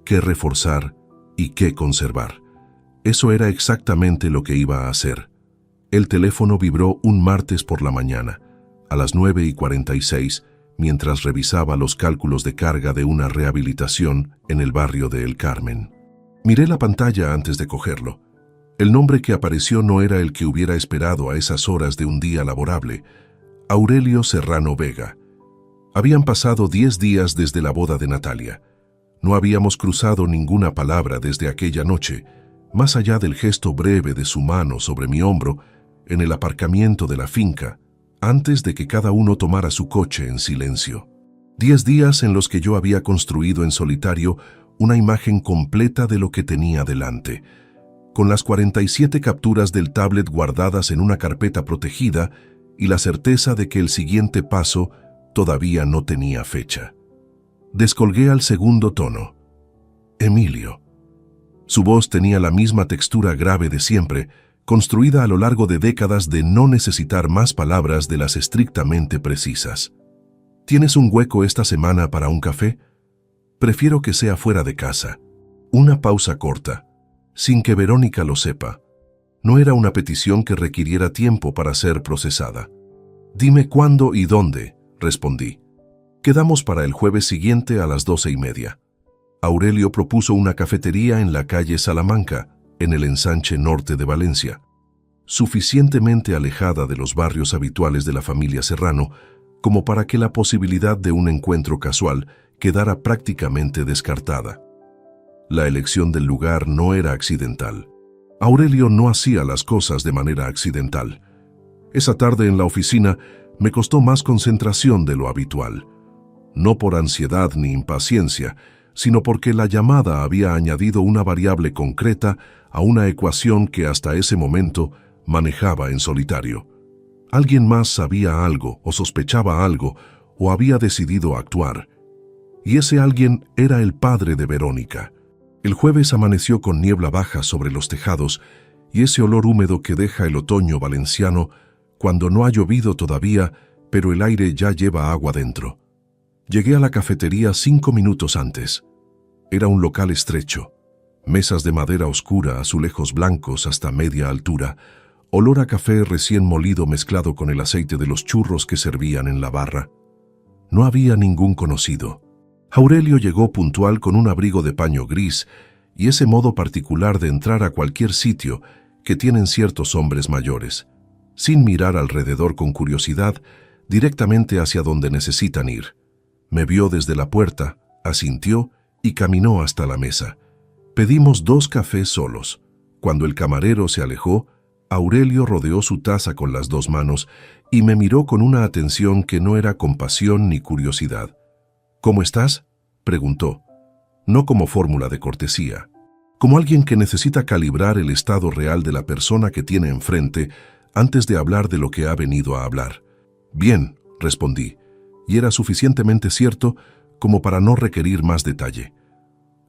qué reforzar y qué conservar. Eso era exactamente lo que iba a hacer. El teléfono vibró un martes por la mañana, a las 9:46, mientras revisaba los cálculos de carga de una rehabilitación en el barrio de El Carmen. Miré la pantalla antes de cogerlo. El nombre que apareció no era el que hubiera esperado a esas horas de un día laborable: Aurelio Serrano Vega. Habían pasado 10 días desde la boda de Natalia. No habíamos cruzado ninguna palabra desde aquella noche, más allá del gesto breve de su mano sobre mi hombro en el aparcamiento de la finca, antes de que cada uno tomara su coche en silencio. 10 días en los que yo había construido en solitario una imagen completa de lo que tenía delante, con las 47 capturas del tablet guardadas en una carpeta protegida y la certeza de que el siguiente paso todavía no tenía fecha. Descolgué al segundo tono. Emilio. Su voz tenía la misma textura grave de siempre, construida a lo largo de décadas de no necesitar más palabras de las estrictamente precisas. ¿Tienes un hueco esta semana para un café? Prefiero que sea fuera de casa. Una pausa corta, sin que Verónica lo sepa. No era una petición que requiriera tiempo para ser procesada. Dime cuándo y dónde, respondí. Quedamos para el jueves siguiente a las 12:30. Aurelio propuso una cafetería en la calle Salamanca, en el ensanche norte de Valencia, suficientemente alejada de los barrios habituales de la familia Serrano como para que la posibilidad de un encuentro casual quedara prácticamente descartada. La elección del lugar no era accidental. Aurelio no hacía las cosas de manera accidental. Esa tarde en la oficina me costó más concentración de lo habitual. No por ansiedad ni impaciencia, sino porque la llamada había añadido una variable concreta a una ecuación que hasta ese momento manejaba en solitario. Alguien más sabía algo o sospechaba algo o había decidido actuar. Y ese alguien era el padre de Verónica. El jueves amaneció con niebla baja sobre los tejados y ese olor húmedo que deja el otoño valenciano cuando no ha llovido todavía, pero el aire ya lleva agua dentro. Llegué a la cafetería 5 minutos antes. Era un local estrecho, mesas de madera oscura, azulejos blancos hasta media altura, olor a café recién molido mezclado con el aceite de los churros que servían en la barra. No había ningún conocido. Aurelio llegó puntual con un abrigo de paño gris y ese modo particular de entrar a cualquier sitio que tienen ciertos hombres mayores, sin mirar alrededor con curiosidad, directamente hacia donde necesitan ir. Me vio desde la puerta, asintió y caminó hasta la mesa. Pedimos 2 cafés solos. Cuando el camarero se alejó, Aurelio rodeó su taza con las 2 manos y me miró con una atención que no era compasión ni curiosidad. «¿Cómo estás?», preguntó, no como fórmula de cortesía. como alguien que necesita calibrar el estado real de la persona que tiene enfrente antes de hablar de lo que ha venido a hablar. Bien, respondí, y era suficientemente cierto como para no requerir más detalle.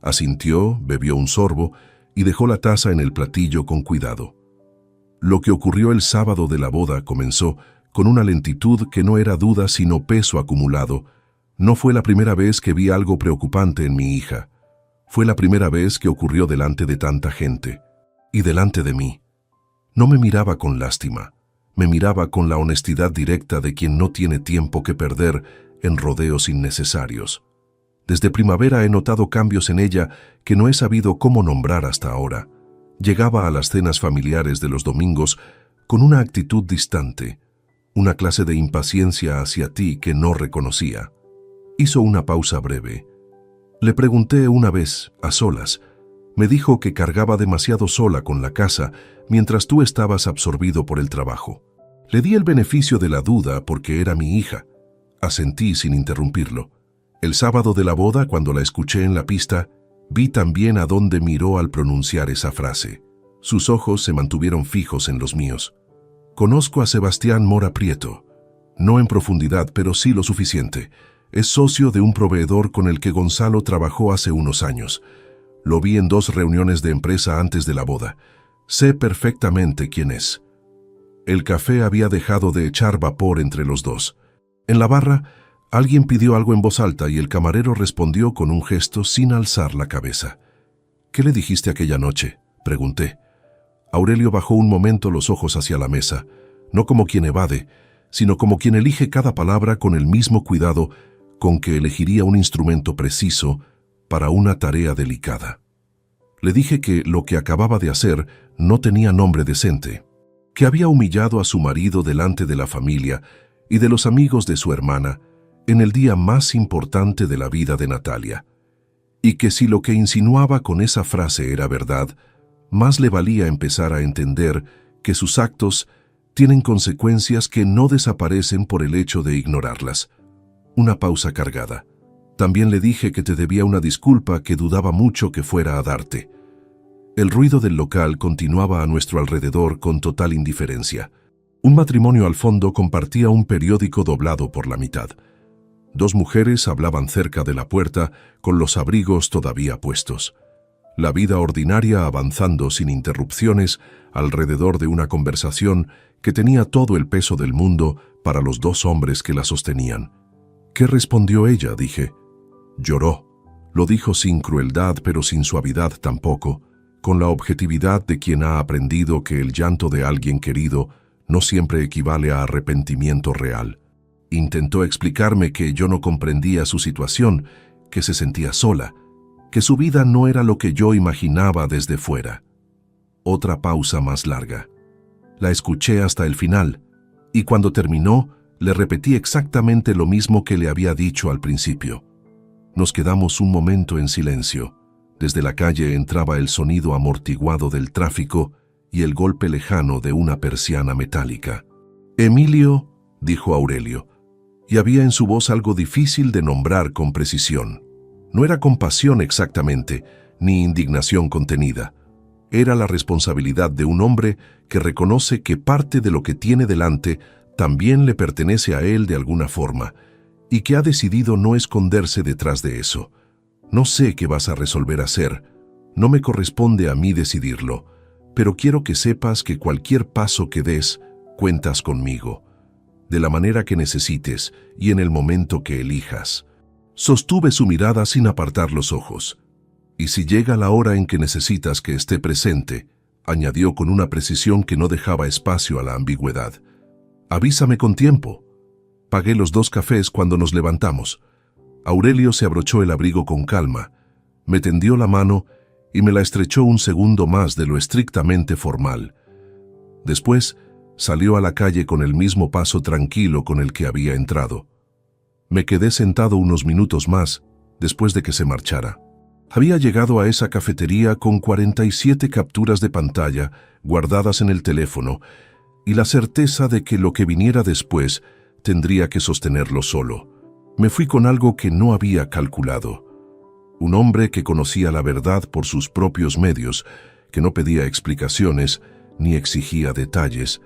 Asintió, bebió un sorbo y dejó la taza en el platillo con cuidado. Lo que ocurrió el sábado de la boda comenzó con una lentitud que no era duda sino peso acumulado. No fue la primera vez que vi algo preocupante en mi hija. Fue la primera vez que ocurrió delante de tanta gente. Y delante de mí. No me miraba con lástima. Me miraba con la honestidad directa de quien no tiene tiempo que perder en rodeos innecesarios. Desde primavera he notado cambios en ella que no he sabido cómo nombrar hasta ahora. Llegaba a las cenas familiares de los domingos con una actitud distante, una clase de impaciencia hacia ti que no reconocía. Hizo una pausa breve. Le pregunté una vez, a solas. Me dijo que cargaba demasiado sola con la casa mientras tú estabas absorbido por el trabajo. Le di el beneficio de la duda porque era mi hija. Asentí sin interrumpirlo. El sábado de la boda, cuando la escuché en la pista, vi también a dónde miró al pronunciar esa frase. Sus ojos se mantuvieron fijos en los míos. Conozco a Sebastián Mora Prieto. No en profundidad, pero sí lo suficiente. Es socio de un proveedor con el que Gonzalo trabajó hace unos años. Lo vi en 2 reuniones de empresa antes de la boda. Sé perfectamente quién es. El café había dejado de echar vapor entre los dos. En la barra, alguien pidió algo en voz alta y el camarero respondió con un gesto sin alzar la cabeza. ¿Qué le dijiste aquella noche?, pregunté. Aurelio bajó un momento los ojos hacia la mesa, no como quien evade, sino como quien elige cada palabra con el mismo cuidado con que elegiría un instrumento preciso para una tarea delicada. Le dije que lo que acababa de hacer no tenía nombre decente, que había humillado a su marido delante de la familia y de los amigos de su hermana en el día más importante de la vida de Natalia, y que si lo que insinuaba con esa frase era verdad, más le valía empezar a entender que sus actos tienen consecuencias que no desaparecen por el hecho de ignorarlas. Una pausa cargada. También le dije que te debía una disculpa que dudaba mucho que fuera a darte. El ruido del local continuaba a nuestro alrededor con total indiferencia. Un matrimonio al fondo compartía un periódico doblado por la mitad. 2 mujeres hablaban cerca de la puerta con los abrigos todavía puestos. La vida ordinaria avanzando sin interrupciones alrededor de una conversación que tenía todo el peso del mundo para los 2 hombres que la sostenían. ¿Qué respondió ella?, dije. Lloró. Lo dijo sin crueldad pero sin suavidad tampoco, con la objetividad de quien ha aprendido que el llanto de alguien querido no siempre equivale a arrepentimiento real. Intentó explicarme que yo no comprendía su situación, que se sentía sola, que su vida no era lo que yo imaginaba desde fuera. Otra pausa más larga. La escuché hasta el final, y cuando terminó, le repetí exactamente lo mismo que le había dicho al principio. Nos quedamos un momento en silencio. Desde la calle entraba el sonido amortiguado del tráfico y el golpe lejano de una persiana metálica. «Emilio», dijo Aurelio, y había en su voz algo difícil de nombrar con precisión. No era compasión exactamente, ni indignación contenida. Era la responsabilidad de un hombre que reconoce que parte de lo que tiene delante también le pertenece a él de alguna forma, y que ha decidido no esconderse detrás de eso. No sé qué vas a resolver hacer, no me corresponde a mí decidirlo, pero quiero que sepas que cualquier paso que des, cuentas conmigo, de la manera que necesites y en el momento que elijas. Sostuve su mirada sin apartar los ojos. Y si llega la hora en que necesitas que esté presente, añadió con una precisión que no dejaba espacio a la ambigüedad. Avísame con tiempo. Pagué los 2 cafés cuando nos levantamos. Aurelio se abrochó el abrigo con calma, me tendió la mano y me la estrechó un segundo más de lo estrictamente formal. Después, salió a la calle con el mismo paso tranquilo con el que había entrado. Me quedé sentado unos minutos más después de que se marchara. Había llegado a esa cafetería con 47 capturas de pantalla guardadas en el teléfono y la certeza de que lo que viniera después tendría que sostenerlo solo. Me fui con algo que no había calculado. Un hombre que conocía la verdad por sus propios medios, que no pedía explicaciones ni exigía detalles,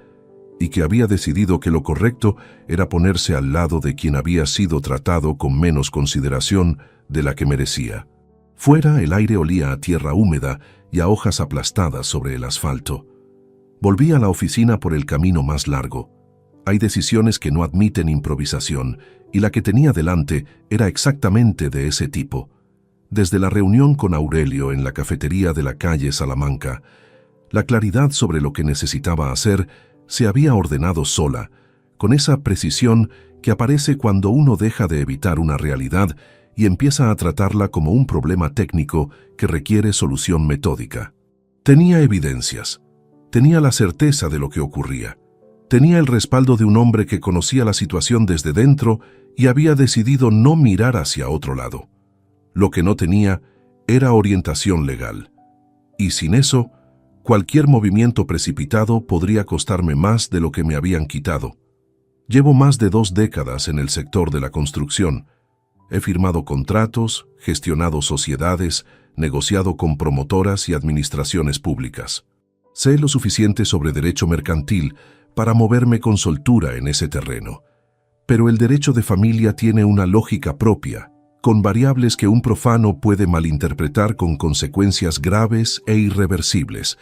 y que había decidido que lo correcto era ponerse al lado de quien había sido tratado con menos consideración de la que merecía. Fuera, el aire olía a tierra húmeda y a hojas aplastadas sobre el asfalto. Volví a la oficina por el camino más largo. Hay decisiones que no admiten improvisación, y la que tenía delante era exactamente de ese tipo. Desde la reunión con Aurelio en la cafetería de la calle Salamanca, la claridad sobre lo que necesitaba hacer se había ordenado sola, con esa precisión que aparece cuando uno deja de evitar una realidad y empieza a tratarla como un problema técnico que requiere solución metódica. Tenía evidencias, tenía la certeza de lo que ocurría, tenía el respaldo de un hombre que conocía la situación desde dentro y había decidido no mirar hacia otro lado. Lo que no tenía era orientación legal, y sin eso, cualquier movimiento precipitado podría costarme más de lo que me habían quitado. Llevo más de 2 décadas en el sector de la construcción. He firmado contratos, gestionado sociedades, negociado con promotoras y administraciones públicas. Sé lo suficiente sobre derecho mercantil para moverme con soltura en ese terreno. Pero el derecho de familia tiene una lógica propia, con variables que un profano puede malinterpretar con consecuencias graves e irreversibles.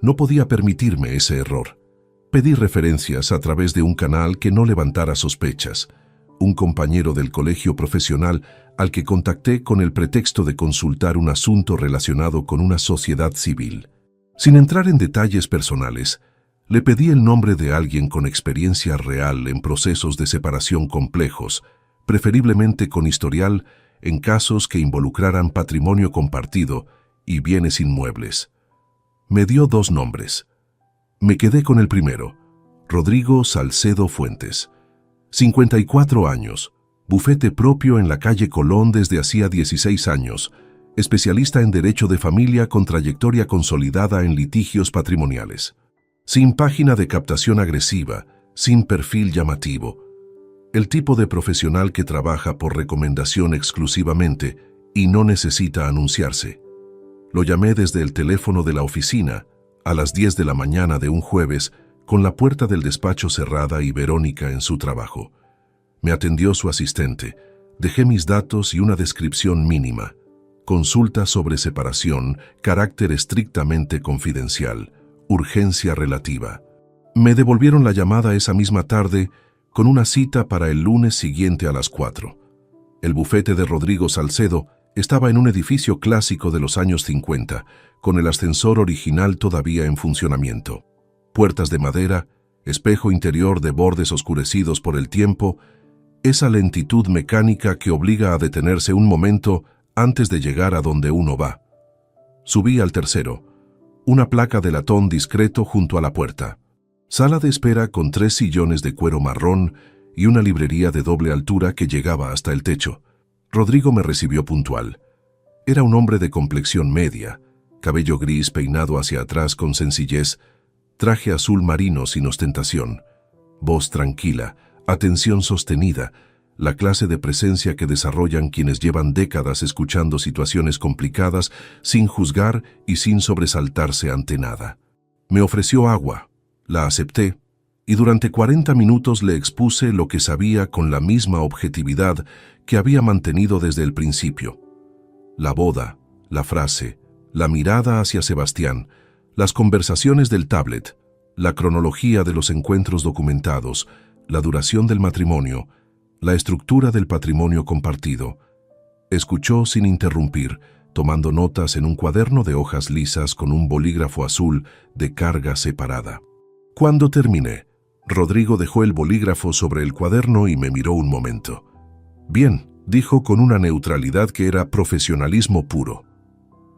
No podía permitirme ese error. Pedí referencias a través de un canal que no levantara sospechas. Un compañero del colegio profesional al que contacté con el pretexto de consultar un asunto relacionado con una sociedad civil. Sin entrar en detalles personales, le pedí el nombre de alguien con experiencia real en procesos de separación complejos, preferiblemente con historial en casos que involucraran patrimonio compartido y bienes inmuebles. Me dio 2 nombres. Me quedé con el primero, Rodrigo Salcedo Fuentes. 54 años, bufete propio en la calle Colón desde hacía 16 años, especialista en derecho de familia con trayectoria consolidada en litigios patrimoniales. Sin página de captación agresiva, sin perfil llamativo. El tipo de profesional que trabaja por recomendación exclusivamente y no necesita anunciarse. Lo llamé desde el teléfono de la oficina a las 10 de la mañana de un jueves, con la puerta del despacho cerrada y Verónica en su trabajo. Me atendió su asistente. Dejé mis datos y una descripción mínima. Consulta sobre separación, carácter estrictamente confidencial, urgencia relativa. Me devolvieron la llamada esa misma tarde con una cita para el lunes siguiente a las 4. El bufete de Rodrigo Salcedo estaba en un edificio clásico de los años 50, con el ascensor original todavía en funcionamiento. Puertas de madera, espejo interior de bordes oscurecidos por el tiempo, esa lentitud mecánica que obliga a detenerse un momento antes de llegar a donde uno va. Subí al tercero, una placa de latón discreto junto a la puerta. Sala de espera con 3 sillones de cuero marrón y una librería de doble altura que llegaba hasta el techo. Rodrigo me recibió puntual. Era un hombre de complexión media, cabello gris peinado hacia atrás con sencillez, traje azul marino sin ostentación, voz tranquila, atención sostenida, la clase de presencia que desarrollan quienes llevan décadas escuchando situaciones complicadas sin juzgar y sin sobresaltarse ante nada. Me ofreció agua. La acepté, y durante 40 minutos le expuse lo que sabía con la misma objetividad que había mantenido desde el principio. La boda, la frase, la mirada hacia Sebastián, las conversaciones del tablet, la cronología de los encuentros documentados, la duración del matrimonio, la estructura del patrimonio compartido. Escuchó sin interrumpir, tomando notas en un cuaderno de hojas lisas con un bolígrafo azul de carga separada. Cuando terminé, Rodrigo dejó el bolígrafo sobre el cuaderno y me miró un momento. Bien, dijo con una neutralidad que era profesionalismo puro.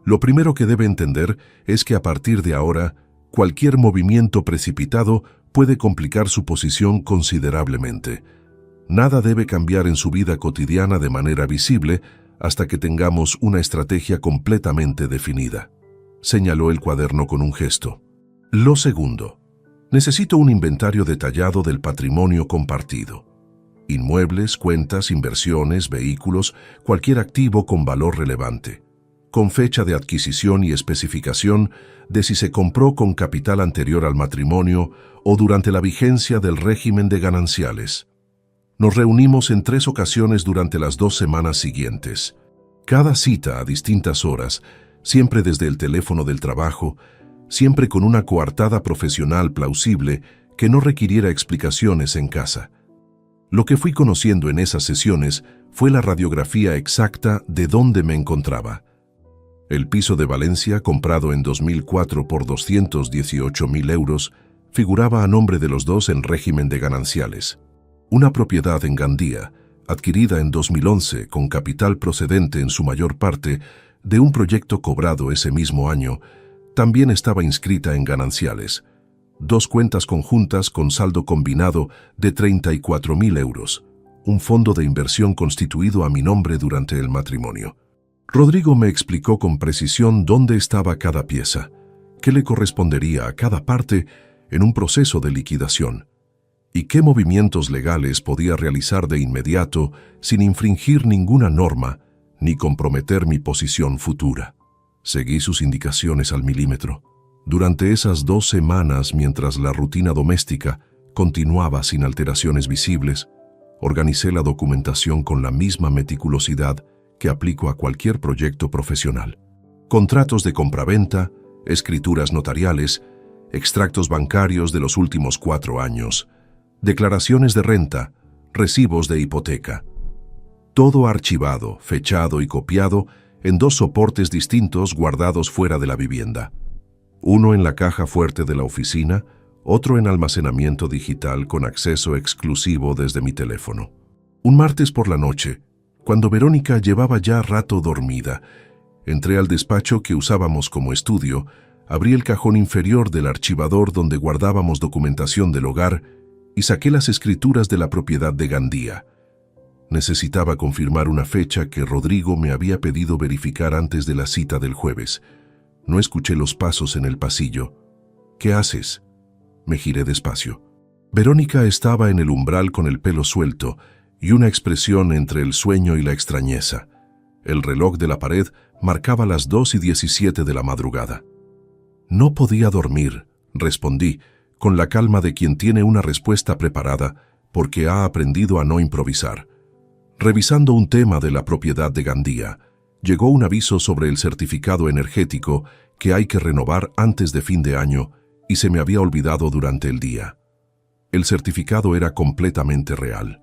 Lo primero que debe entender es que a partir de ahora, cualquier movimiento precipitado puede complicar su posición considerablemente. Nada debe cambiar en su vida cotidiana de manera visible hasta que tengamos una estrategia completamente definida. Señaló el cuaderno con un gesto. Lo segundo. Necesito un inventario detallado del patrimonio compartido. inmuebles, cuentas, inversiones, vehículos, cualquier activo con valor relevante, con fecha de adquisición y especificación de si se compró con capital anterior al matrimonio o durante la vigencia del régimen de gananciales. Nos reunimos en 3 ocasiones durante las 2 semanas siguientes. Cada cita a distintas horas, siempre desde el teléfono del trabajo, siempre con una coartada profesional plausible que no requiriera explicaciones en casa. Lo que fui conociendo en esas sesiones fue la radiografía exacta de dónde me encontraba. El piso de Valencia, comprado en 2004 por 218.000 euros, figuraba a nombre de los dos en régimen de gananciales. Una propiedad en Gandía, adquirida en 2011 con capital procedente en su mayor parte de un proyecto cobrado ese mismo año, también estaba inscrita en gananciales. 2 cuentas conjuntas con saldo combinado de 34.000 euros, un fondo de inversión constituido a mi nombre durante el matrimonio. Rodrigo me explicó con precisión dónde estaba cada pieza, qué le correspondería a cada parte en un proceso de liquidación, y qué movimientos legales podía realizar de inmediato sin infringir ninguna norma ni comprometer mi posición futura. Seguí sus indicaciones al milímetro. Durante esas 2 semanas, mientras la rutina doméstica continuaba sin alteraciones visibles, organicé la documentación con la misma meticulosidad que aplico a cualquier proyecto profesional. Contratos de compraventa, escrituras notariales, extractos bancarios de los últimos 4 años, declaraciones de renta, recibos de hipoteca. Todo archivado, fechado y copiado en 2 soportes distintos guardados fuera de la vivienda. Uno en la caja fuerte de la oficina, otro en almacenamiento digital con acceso exclusivo desde mi teléfono. Un martes por la noche, cuando Verónica llevaba ya rato dormida, entré al despacho que usábamos como estudio, abrí el cajón inferior del archivador donde guardábamos documentación del hogar y saqué las escrituras de la propiedad de Gandía. Necesitaba confirmar una fecha que Rodrigo me había pedido verificar antes de la cita del jueves. No escuché los pasos en el pasillo. ¿Qué haces? Me giré despacio. Verónica estaba en el umbral con el pelo suelto y una expresión entre el sueño y la extrañeza. El reloj de la pared marcaba las 2:17 de la madrugada. No podía dormir, respondí, con la calma de quien tiene una respuesta preparada porque ha aprendido a no improvisar. Revisando un tema de la propiedad de Gandía, llegó un aviso sobre el certificado energético que hay que renovar antes de fin de año y se me había olvidado durante el día. El certificado era completamente real.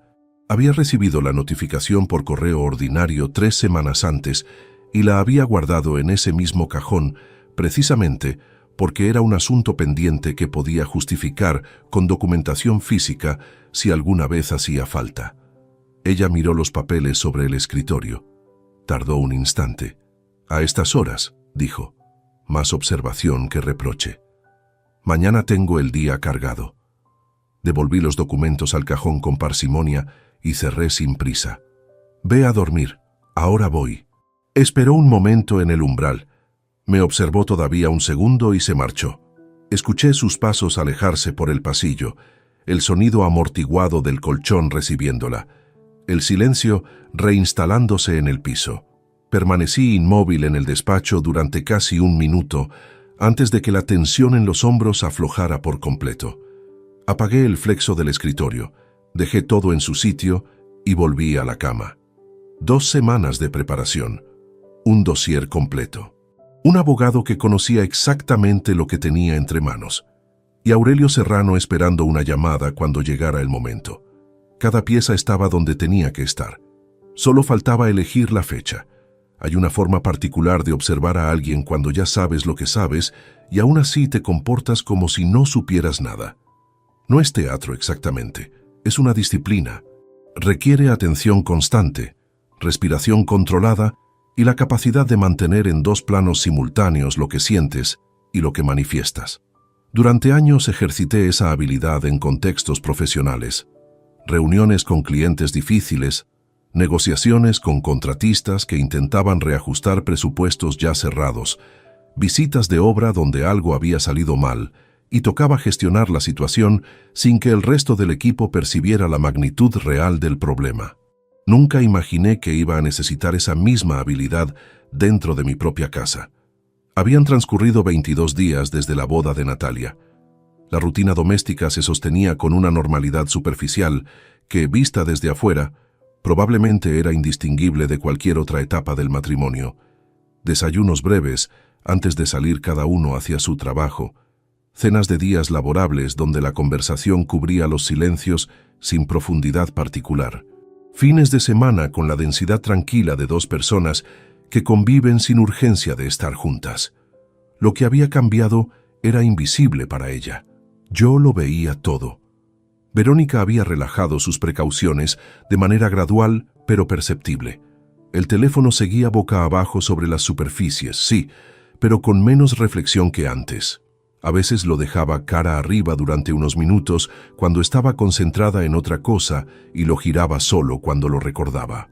Había recibido la notificación por correo ordinario 3 semanas antes y la había guardado en ese mismo cajón precisamente porque era un asunto pendiente que podía justificar con documentación física si alguna vez hacía falta. Ella miró los papeles sobre el escritorio. Tardó un instante. «A estas horas», dijo. Más observación que reproche. «Mañana tengo el día cargado». Devolví los documentos al cajón con parsimonia y cerré sin prisa. «Ve a dormir. Ahora voy». Esperó un momento en el umbral. Me observó todavía un segundo y se marchó. Escuché sus pasos alejarse por el pasillo, el sonido amortiguado del colchón recibiéndola, el silencio reinstalándose en el piso. Permanecí inmóvil en el despacho durante casi 1 minuto antes de que la tensión en los hombros aflojara por completo. Apagué el flexo del escritorio, dejé todo en su sitio y volví a la cama. 2 semanas de preparación, un dossier completo. Un abogado que conocía exactamente lo que tenía entre manos, y Aurelio Serrano esperando una llamada cuando llegara el momento. Cada pieza estaba donde tenía que estar. Solo faltaba elegir la fecha. Hay una forma particular de observar a alguien cuando ya sabes lo que sabes y aún así te comportas como si no supieras nada. No es teatro exactamente, es una disciplina. Requiere atención constante, respiración controlada y la capacidad de mantener en 2 planos simultáneos lo que sientes y lo que manifiestas. Durante años ejercité esa habilidad en contextos profesionales. Reuniones con clientes difíciles, negociaciones con contratistas que intentaban reajustar presupuestos ya cerrados, visitas de obra donde algo había salido mal y tocaba gestionar la situación sin que el resto del equipo percibiera la magnitud real del problema. Nunca imaginé que iba a necesitar esa misma habilidad dentro de mi propia casa. Habían transcurrido 22 días desde la boda de Natalia. La rutina doméstica se sostenía con una normalidad superficial que, vista desde afuera, probablemente era indistinguible de cualquier otra etapa del matrimonio. Desayunos breves antes de salir cada uno hacia su trabajo, cenas de días laborables donde la conversación cubría los silencios sin profundidad particular, fines de semana con la densidad tranquila de dos personas que conviven sin urgencia de estar juntas. Lo que había cambiado era invisible para ella. Yo lo veía todo. Verónica había relajado sus precauciones de manera gradual pero perceptible. El teléfono seguía boca abajo sobre las superficies, sí, pero con menos reflexión que antes. A veces lo dejaba cara arriba durante unos minutos cuando estaba concentrada en otra cosa y lo giraba solo cuando lo recordaba.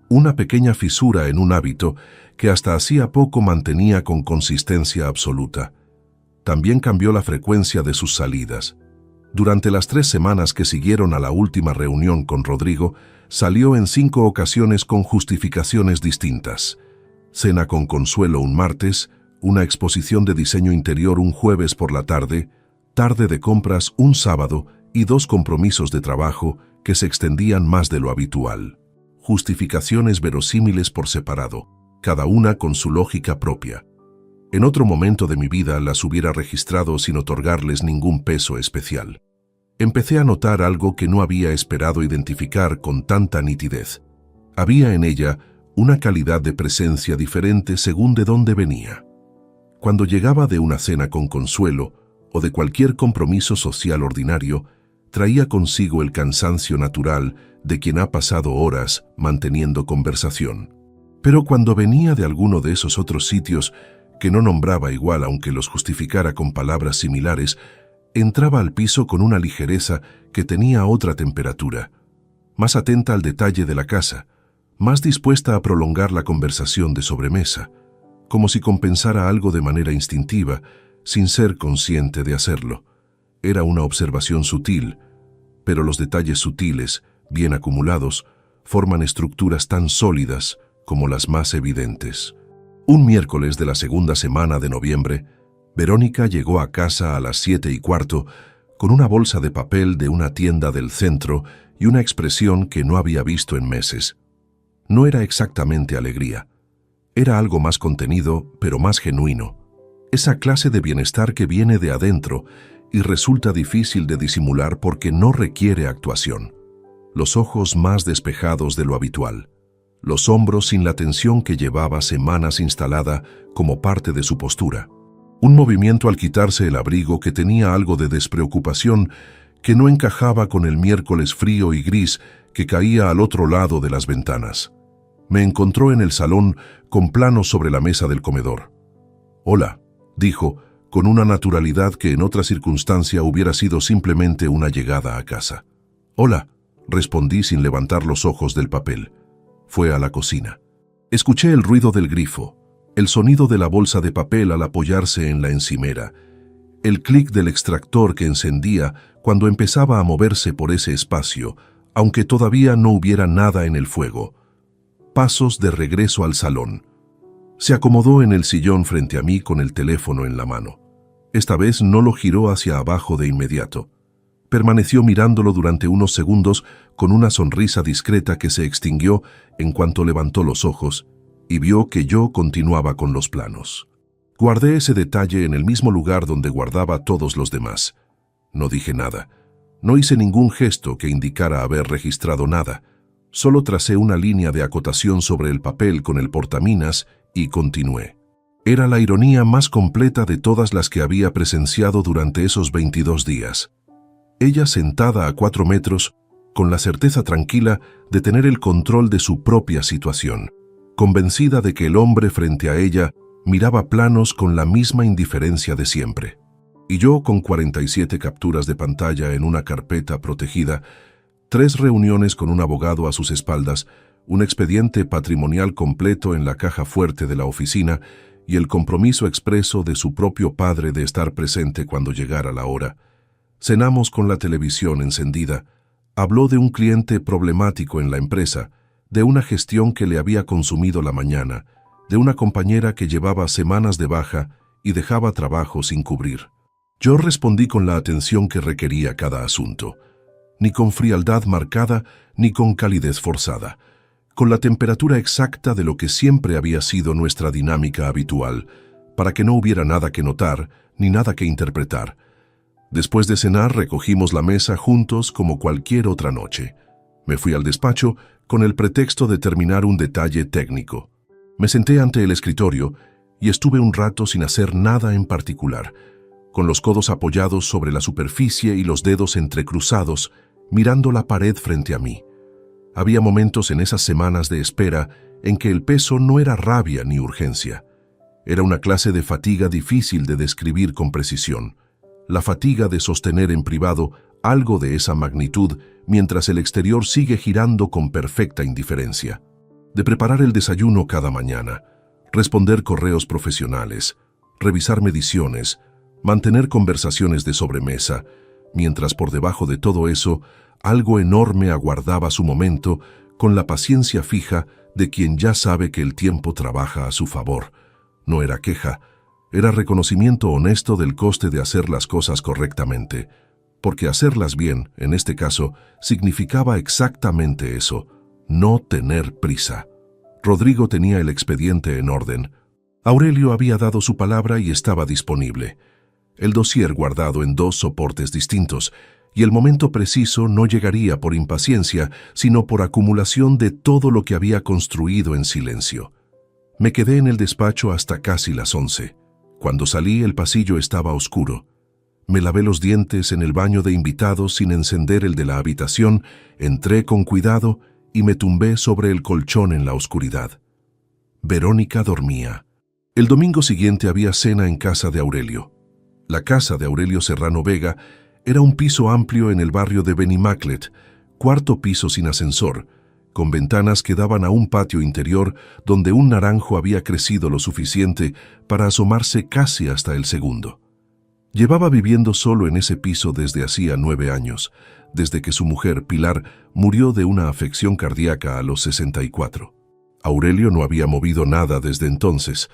Una pequeña fisura en un hábito que hasta hacía poco mantenía con consistencia absoluta. También cambió la frecuencia de sus salidas. Durante las 3 semanas que siguieron a la última reunión con Rodrigo, salió en 5 ocasiones con justificaciones distintas. Cena con Consuelo un martes, una exposición de diseño interior un jueves por la tarde, tarde de compras un sábado y 2 compromisos de trabajo que se extendían más de lo habitual. Justificaciones verosímiles por separado, cada una con su lógica propia. En otro momento de mi vida las hubiera registrado sin otorgarles ningún peso especial. Empecé a notar algo que no había esperado identificar con tanta nitidez. Había en ella una calidad de presencia diferente según de dónde venía. Cuando llegaba de una cena con Consuelo o de cualquier compromiso social ordinario, traía consigo el cansancio natural de quien ha pasado horas manteniendo conversación. Pero cuando venía de alguno de esos otros sitios, que no nombraba igual aunque los justificara con palabras similares, entraba al piso con una ligereza que tenía otra temperatura, más atenta al detalle de la casa, más dispuesta a prolongar la conversación de sobremesa, como si compensara algo de manera instintiva, sin ser consciente de hacerlo. Era una observación sutil, pero los detalles sutiles, bien acumulados, forman estructuras tan sólidas como las más evidentes. Un miércoles de la segunda semana de noviembre, Verónica llegó a casa a las 7:15 con una bolsa de papel de una tienda del centro y una expresión que no había visto en meses. No era exactamente alegría. Era algo más contenido, pero más genuino. Esa clase de bienestar que viene de adentro y resulta difícil de disimular porque no requiere actuación. Los ojos más despejados de lo habitual. Los hombros sin la tensión que llevaba semanas instalada como parte de su postura. Un movimiento al quitarse el abrigo que tenía algo de despreocupación que no encajaba con el miércoles frío y gris que caía al otro lado de las ventanas. Me encontró en el salón con planos sobre la mesa del comedor. «Hola», dijo, con una naturalidad que en otra circunstancia hubiera sido simplemente una llegada a casa. «Hola», respondí sin levantar los ojos del papel. Fue a la cocina. Escuché el ruido del grifo, el sonido de la bolsa de papel al apoyarse en la encimera, el clic del extractor que encendía cuando empezaba a moverse por ese espacio, aunque todavía no hubiera nada en el fuego. Pasos de regreso al salón. Se acomodó en el sillón frente a mí con el teléfono en la mano. Esta vez no lo giró hacia abajo de inmediato. Permaneció mirándolo durante unos segundos con una sonrisa discreta que se extinguió en cuanto levantó los ojos y vio que yo continuaba con los planos. Guardé ese detalle en el mismo lugar donde guardaba todos los demás. No dije nada. No hice ningún gesto que indicara haber registrado nada. Solo tracé una línea de acotación sobre el papel con el portaminas y continué. Era la ironía más completa de todas las que había presenciado durante esos 22 días. Ella sentada a 4 metros, con la certeza tranquila de tener el control de su propia situación, convencida de que el hombre frente a ella miraba planos con la misma indiferencia de siempre. Y yo con 47 capturas de pantalla en una carpeta protegida, 3 reuniones con un abogado a sus espaldas, un expediente patrimonial completo en la caja fuerte de la oficina y el compromiso expreso de su propio padre de estar presente cuando llegara la hora. Cenamos con la televisión encendida. Habló de un cliente problemático en la empresa, de una gestión que le había consumido la mañana, de una compañera que llevaba semanas de baja y dejaba trabajo sin cubrir. Yo respondí con la atención que requería cada asunto, ni con frialdad marcada ni con calidez forzada, con la temperatura exacta de lo que siempre había sido nuestra dinámica habitual, para que no hubiera nada que notar ni nada que interpretar. Después de cenar recogimos la mesa juntos como cualquier otra noche. Me fui al despacho con el pretexto de terminar un detalle técnico. Me senté ante el escritorio y estuve un rato sin hacer nada en particular, con los codos apoyados sobre la superficie y los dedos entrecruzados, mirando la pared frente a mí. Había momentos en esas semanas de espera en que el peso no era rabia ni urgencia. Era una clase de fatiga difícil de describir con precisión. La fatiga de sostener en privado algo de esa magnitud mientras el exterior sigue girando con perfecta indiferencia. De preparar el desayuno cada mañana, responder correos profesionales, revisar mediciones, mantener conversaciones de sobremesa, mientras por debajo de todo eso, algo enorme aguardaba su momento con la paciencia fija de quien ya sabe que el tiempo trabaja a su favor. No era queja, era reconocimiento honesto del coste de hacer las cosas correctamente, porque hacerlas bien, en este caso, significaba exactamente eso, no tener prisa. Rodrigo tenía el expediente en orden. Aurelio había dado su palabra y estaba disponible. El dossier guardado en 2 soportes distintos, y el momento preciso no llegaría por impaciencia, sino por acumulación de todo lo que había construido en silencio. Me quedé en el despacho hasta casi las 11. Cuando salí, el pasillo estaba oscuro. Me lavé los dientes en el baño de invitados sin encender el de la habitación, entré con cuidado y me tumbé sobre el colchón en la oscuridad. Verónica dormía. El domingo siguiente había cena en casa de Aurelio. La casa de Aurelio Serrano Vega era un piso amplio en el barrio de Benimaclet, 4º piso sin ascensor, con ventanas que daban a un patio interior donde un naranjo había crecido lo suficiente para asomarse casi hasta el segundo. Llevaba viviendo solo en ese piso desde hacía 9 años, desde que su mujer, Pilar, murió de una afección cardíaca a los 64. Aurelio no había movido nada desde entonces.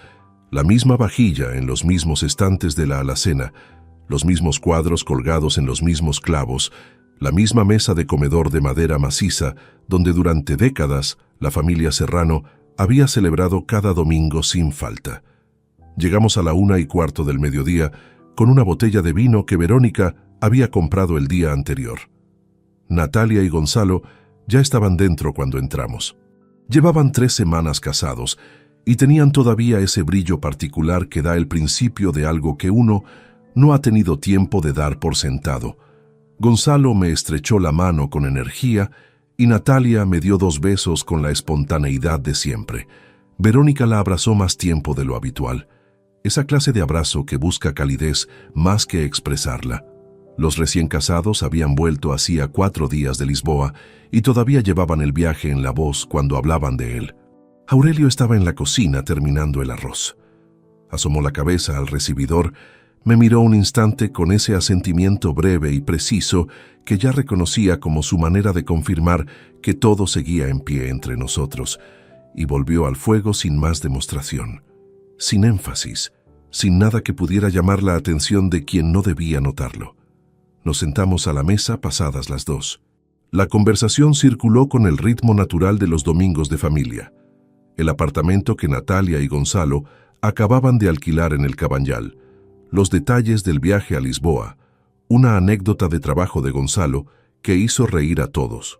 La misma vajilla en los mismos estantes de la alacena, los mismos cuadros colgados en los mismos clavos, la misma mesa de comedor de madera maciza, donde durante décadas la familia Serrano había celebrado cada domingo sin falta. Llegamos a la 1:15 del mediodía con una botella de vino que Verónica había comprado el día anterior. Natalia y Gonzalo ya estaban dentro cuando entramos. Llevaban 3 semanas casados y tenían todavía ese brillo particular que da el principio de algo que uno no ha tenido tiempo de dar por sentado. Gonzalo me estrechó la mano con energía y Natalia me dio 2 besos con la espontaneidad de siempre. Verónica la abrazó más tiempo de lo habitual. Esa clase de abrazo que busca calidez más que expresarla. Los recién casados habían vuelto hacía 4 días de Lisboa y todavía llevaban el viaje en la voz cuando hablaban de él. Aurelio estaba en la cocina terminando el arroz. Asomó la cabeza al recibidor, me miró un instante con ese asentimiento breve y preciso que ya reconocía como su manera de confirmar que todo seguía en pie entre nosotros, y volvió al fuego sin más demostración, sin énfasis, sin nada que pudiera llamar la atención de quien no debía notarlo. Nos sentamos a la mesa pasadas las 2. La conversación circuló con el ritmo natural de los domingos de familia. El apartamento que Natalia y Gonzalo acababan de alquilar en el Cabanyal, los detalles del viaje a Lisboa, una anécdota de trabajo de Gonzalo que hizo reír a todos.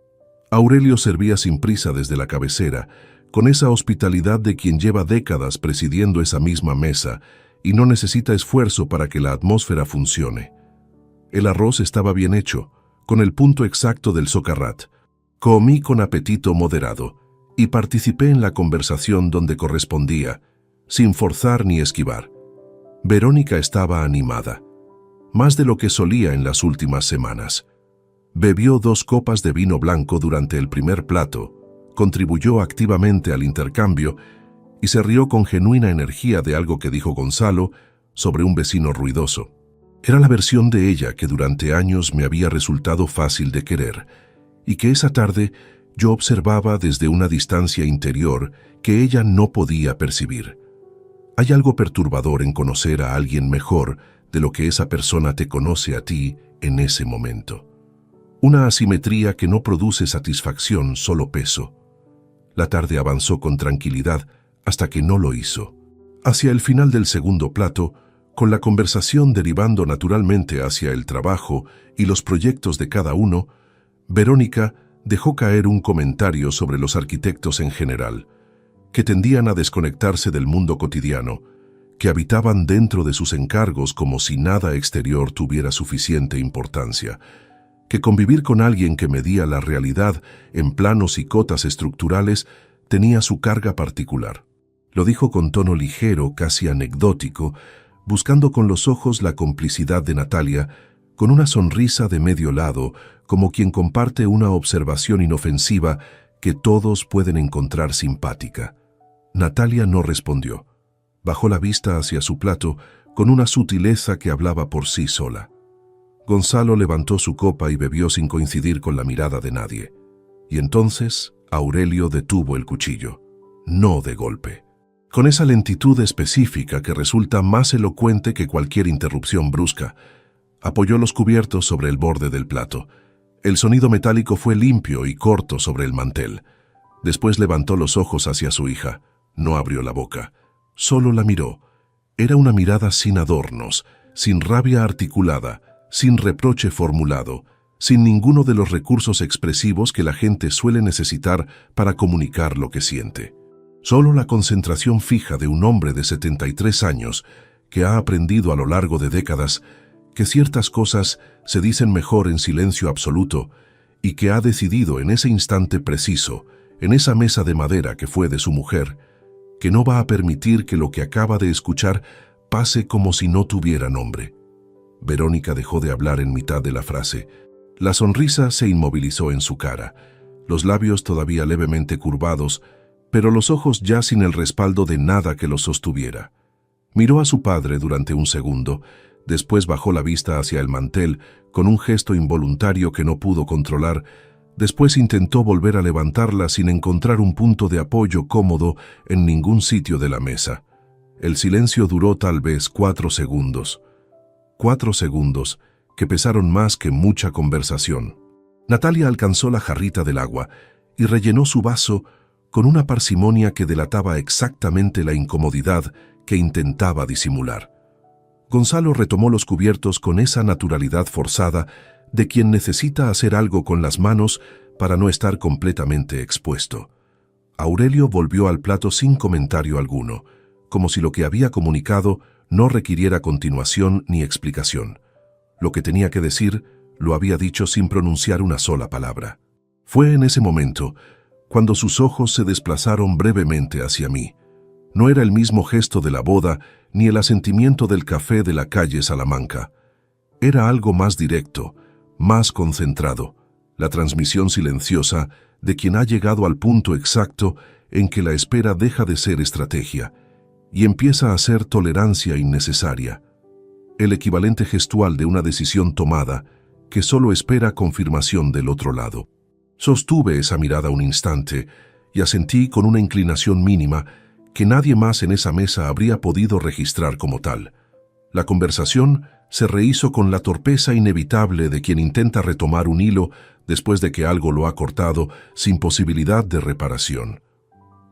Aurelio servía sin prisa desde la cabecera, con esa hospitalidad de quien lleva décadas presidiendo esa misma mesa y no necesita esfuerzo para que la atmósfera funcione. El arroz estaba bien hecho, con el punto exacto del socarrat. Comí con apetito moderado y participé en la conversación donde correspondía, sin forzar ni esquivar. Verónica estaba animada, más de lo que solía en las últimas semanas. Bebió 2 copas de vino blanco durante el primer plato, contribuyó activamente al intercambio y se rió con genuina energía de algo que dijo Gonzalo sobre un vecino ruidoso. Era la versión de ella que durante años me había resultado fácil de querer, y que esa tarde yo observaba desde una distancia interior que ella no podía percibir. Hay algo perturbador en conocer a alguien mejor de lo que esa persona te conoce a ti en ese momento. Una asimetría que no produce satisfacción, solo peso. La tarde avanzó con tranquilidad hasta que no lo hizo. Hacia el final del segundo plato, con la conversación derivando naturalmente hacia el trabajo y los proyectos de cada uno, Verónica dejó caer un comentario sobre los arquitectos en general, que tendían a desconectarse del mundo cotidiano, que habitaban dentro de sus encargos como si nada exterior tuviera suficiente importancia, que convivir con alguien que medía la realidad en planos y cotas estructurales tenía su carga particular. Lo dijo con tono ligero, casi anecdótico, buscando con los ojos la complicidad de Natalia, con una sonrisa de medio lado, como quien comparte una observación inofensiva que todos pueden encontrar simpática. Natalia no respondió. Bajó la vista hacia su plato con una sutileza que hablaba por sí sola. Gonzalo levantó su copa y bebió sin coincidir con la mirada de nadie. Y entonces Aurelio detuvo el cuchillo, no de golpe. Con esa lentitud específica que resulta más elocuente que cualquier interrupción brusca, apoyó los cubiertos sobre el borde del plato. El sonido metálico fue limpio y corto sobre el mantel. Después levantó los ojos hacia su hija. No abrió la boca. Solo la miró. Era una mirada sin adornos, sin rabia articulada, sin reproche formulado, sin ninguno de los recursos expresivos que la gente suele necesitar para comunicar lo que siente. Solo la concentración fija de un hombre de 73 años que ha aprendido a lo largo de décadas que ciertas cosas se dicen mejor en silencio absoluto y que ha decidido en ese instante preciso, en esa mesa de madera que fue de su mujer, que no va a permitir que lo que acaba de escuchar pase como si no tuviera nombre. Verónica dejó de hablar en mitad de la frase. La sonrisa se inmovilizó en su cara, los labios todavía levemente curvados, pero los ojos ya sin el respaldo de nada que los sostuviera. Miró a su padre durante un segundo, después bajó la vista hacia el mantel con un gesto involuntario que no pudo controlar, después intentó volver a levantarla sin encontrar un punto de apoyo cómodo en ningún sitio de la mesa. El silencio duró tal vez 4 segundos. 4 segundos que pesaron más que mucha conversación. Natalia alcanzó la jarrita del agua y rellenó su vaso con una parsimonia que delataba exactamente la incomodidad que intentaba disimular. Gonzalo retomó los cubiertos con esa naturalidad forzada de quien necesita hacer algo con las manos para no estar completamente expuesto. Aurelio volvió al plato sin comentario alguno, como si lo que había comunicado no requiriera continuación ni explicación. Lo que tenía que decir lo había dicho sin pronunciar una sola palabra. Fue en ese momento cuando sus ojos se desplazaron brevemente hacia mí. No era el mismo gesto de la boda ni el asentimiento del café de la calle Salamanca. Era algo más directo, más concentrado, la transmisión silenciosa de quien ha llegado al punto exacto en que la espera deja de ser estrategia y empieza a ser tolerancia innecesaria, el equivalente gestual de una decisión tomada que solo espera confirmación del otro lado. Sostuve esa mirada un instante y asentí con una inclinación mínima que nadie más en esa mesa habría podido registrar como tal. La conversación se rehizo con la torpeza inevitable de quien intenta retomar un hilo después de que algo lo ha cortado sin posibilidad de reparación.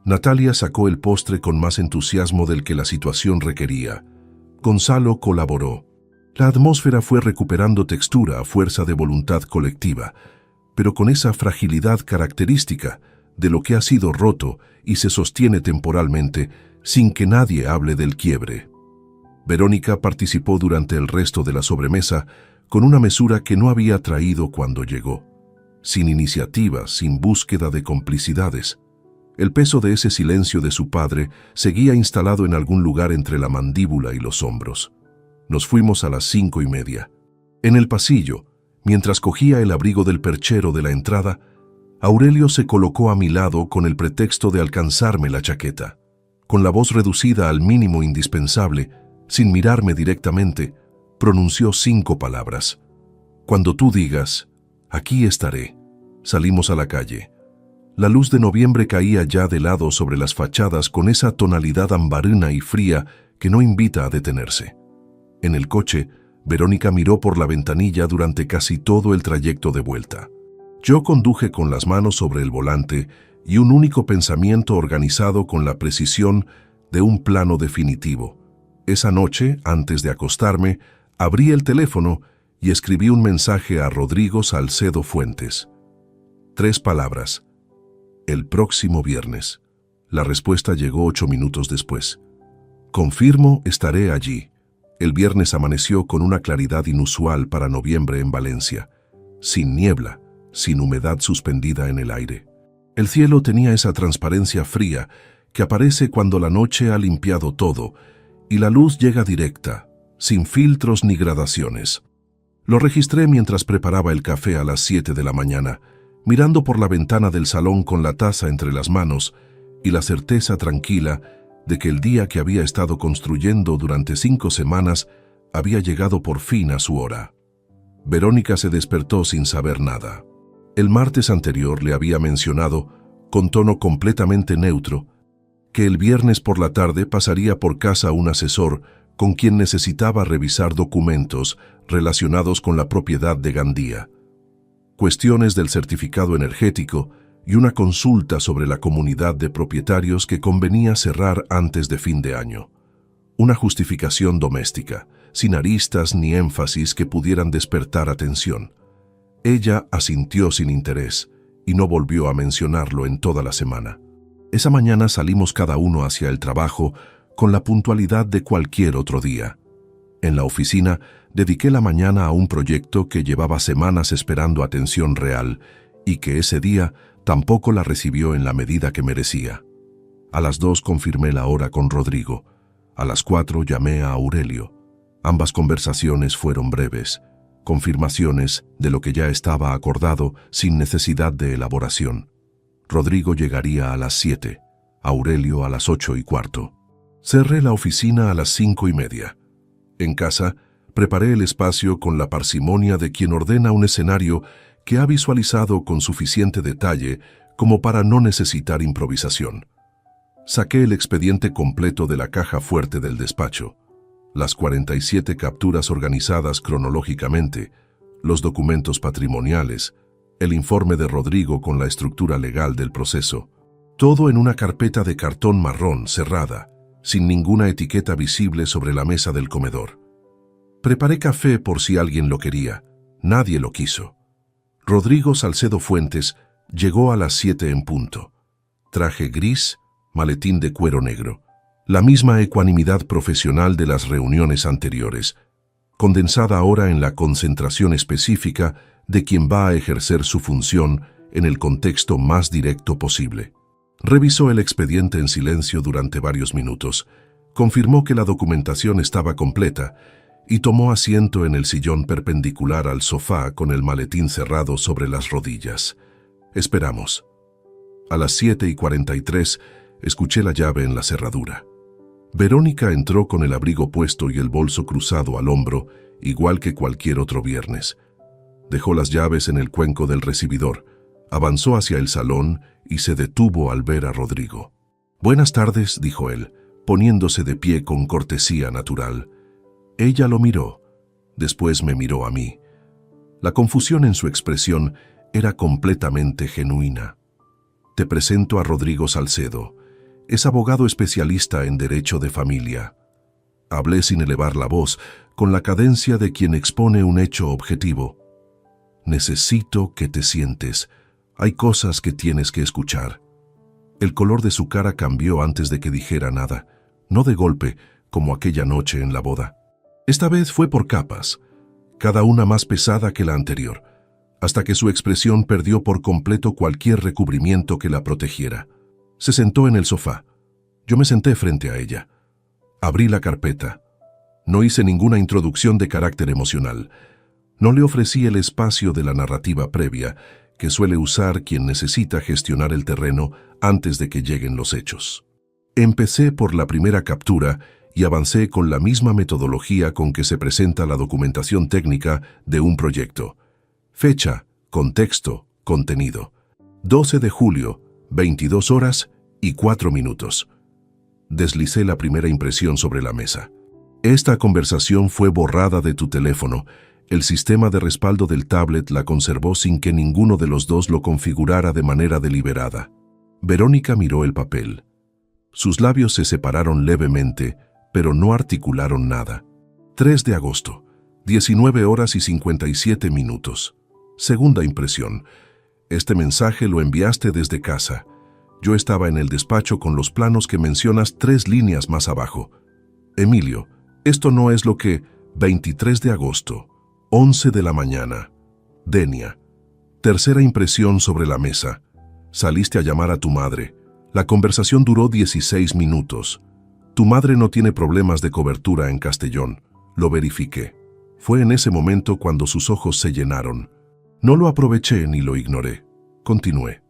Natalia sacó el postre con más entusiasmo del que la situación requería. Gonzalo colaboró. La atmósfera fue recuperando textura a fuerza de voluntad colectiva, pero con esa fragilidad característica de lo que ha sido roto y se sostiene temporalmente sin que nadie hable del quiebre. Verónica participó durante el resto de la sobremesa con una mesura que no había traído cuando llegó, sin iniciativa, sin búsqueda de complicidades. El peso de ese silencio de su padre seguía instalado en algún lugar entre la mandíbula y los hombros. Nos fuimos a las 5:30. En el pasillo, mientras cogía el abrigo del perchero de la entrada, Aurelio se colocó a mi lado con el pretexto de alcanzarme la chaqueta. Con la voz reducida al mínimo indispensable, sin mirarme directamente, pronunció 5 palabras. Cuando tú digas, aquí estaré. Salimos a la calle. La luz de noviembre caía ya de lado sobre las fachadas con esa tonalidad ambarina y fría que no invita a detenerse. En el coche, Verónica miró por la ventanilla durante casi todo el trayecto de vuelta. Yo conduje con las manos sobre el volante y un único pensamiento organizado con la precisión de un plano definitivo. Esa noche, antes de acostarme, abrí el teléfono y escribí un mensaje a Rodrigo Salcedo Fuentes. 3 palabras. El próximo viernes. La respuesta llegó 8 minutos después. Confirmo, estaré allí. El viernes amaneció con una claridad inusual para noviembre en Valencia, sin niebla, sin humedad suspendida en el aire. El cielo tenía esa transparencia fría que aparece cuando la noche ha limpiado todo y la luz llega directa, sin filtros ni gradaciones. Lo registré mientras preparaba el café a las 7 de la mañana, mirando por la ventana del salón con la taza entre las manos y la certeza tranquila de que el día que había estado construyendo durante 5 semanas había llegado por fin a su hora. Verónica se despertó sin saber nada. El martes anterior le había mencionado, con tono completamente neutro, que el viernes por la tarde pasaría por casa un asesor con quien necesitaba revisar documentos relacionados con la propiedad de Gandía, cuestiones del certificado energético y una consulta sobre la comunidad de propietarios que convenía cerrar antes de fin de año. Una justificación doméstica, sin aristas ni énfasis que pudieran despertar atención. Ella asintió sin interés y no volvió a mencionarlo en toda la semana. Esa mañana salimos cada uno hacia el trabajo con la puntualidad de cualquier otro día. En la oficina dediqué la mañana a un proyecto que llevaba semanas esperando atención real y que ese día tampoco la recibió en la medida que merecía. A las 2 confirmé la hora con Rodrigo. A las 4 llamé a Aurelio. Ambas conversaciones fueron breves, confirmaciones de lo que ya estaba acordado sin necesidad de elaboración. Rodrigo llegaría a las 7, Aurelio a las 8:15. Cerré la oficina a las 5:30. En casa, preparé el espacio con la parsimonia de quien ordena un escenario que ha visualizado con suficiente detalle como para no necesitar improvisación. Saqué el expediente completo de la caja fuerte del despacho, las 47 capturas organizadas cronológicamente, los documentos patrimoniales, el informe de Rodrigo con la estructura legal del proceso, todo en una carpeta de cartón marrón cerrada, sin ninguna etiqueta visible sobre la mesa del comedor. Preparé café por si alguien lo quería. Nadie lo quiso. Rodrigo Salcedo Fuentes llegó a las 7 en punto. Traje gris, maletín de cuero negro. La misma ecuanimidad profesional de las reuniones anteriores, condensada ahora en la concentración específica de quien va a ejercer su función en el contexto más directo posible. Revisó el expediente en silencio durante varios minutos, confirmó que la documentación estaba completa y tomó asiento en el sillón perpendicular al sofá con el maletín cerrado sobre las rodillas. Esperamos. A las 7:43 escuché la llave en la cerradura. Verónica entró con el abrigo puesto y el bolso cruzado al hombro, igual que cualquier otro viernes. Dejó las llaves en el cuenco del recibidor, avanzó hacia el salón y se detuvo al ver a Rodrigo. «Buenas tardes», dijo él, poniéndose de pie con cortesía natural. Ella lo miró, después me miró a mí. La confusión en su expresión era completamente genuina. «Te presento a Rodrigo Salcedo. Es abogado especialista en derecho de familia». Hablé sin elevar la voz, con la cadencia de quien expone un hecho objetivo. «Necesito que te sientes. Hay cosas que tienes que escuchar». El color de su cara cambió antes de que dijera nada, no de golpe, como aquella noche en la boda. Esta vez fue por capas, cada una más pesada que la anterior, hasta que su expresión perdió por completo cualquier recubrimiento que la protegiera. Se sentó en el sofá. Yo me senté frente a ella. Abrí la carpeta. No hice ninguna introducción de carácter emocional. No le ofrecí el espacio de la narrativa previa que suele usar quien necesita gestionar el terreno antes de que lleguen los hechos. Empecé por la primera captura y avancé con la misma metodología con que se presenta la documentación técnica de un proyecto. Fecha, contexto, contenido. 12 de julio, 22 horas y 4 minutos. Deslicé la primera impresión sobre la mesa. Esta conversación fue borrada de tu teléfono. El sistema de respaldo del tablet la conservó sin que ninguno de los dos lo configurara de manera deliberada. Verónica miró el papel. Sus labios se separaron levemente, pero no articularon nada. 3 de agosto, 19 horas y 57 minutos. Segunda impresión. Este mensaje lo enviaste desde casa. Yo estaba en el despacho con los planos que mencionas 3 líneas más abajo. Emilio, esto no es lo que... 23 de agosto, 11 de la mañana. Denia. Tercera impresión sobre la mesa. Saliste a llamar a tu madre. La conversación duró 16 minutos. Tu madre no tiene problemas de cobertura en Castellón. Lo verifiqué. Fue en ese momento cuando sus ojos se llenaron. No lo aproveché ni lo ignoré. Continué.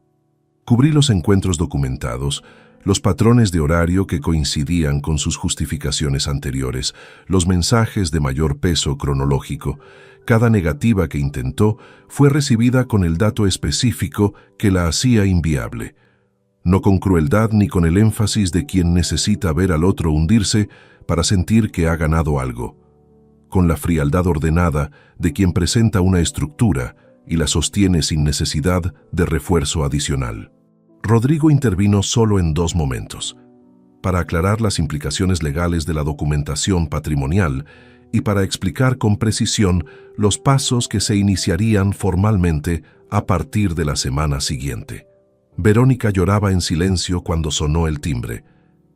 Cubrí los encuentros documentados, los patrones de horario que coincidían con sus justificaciones anteriores, los mensajes de mayor peso cronológico. Cada negativa que intentó fue recibida con el dato específico que la hacía inviable. No con crueldad ni con el énfasis de quien necesita ver al otro hundirse para sentir que ha ganado algo. Con la frialdad ordenada de quien presenta una estructura y la sostiene sin necesidad de refuerzo adicional. Rodrigo intervino solo en 2 momentos, para aclarar las implicaciones legales de la documentación patrimonial y para explicar con precisión los pasos que se iniciarían formalmente a partir de la semana siguiente. Verónica lloraba en silencio cuando sonó el timbre.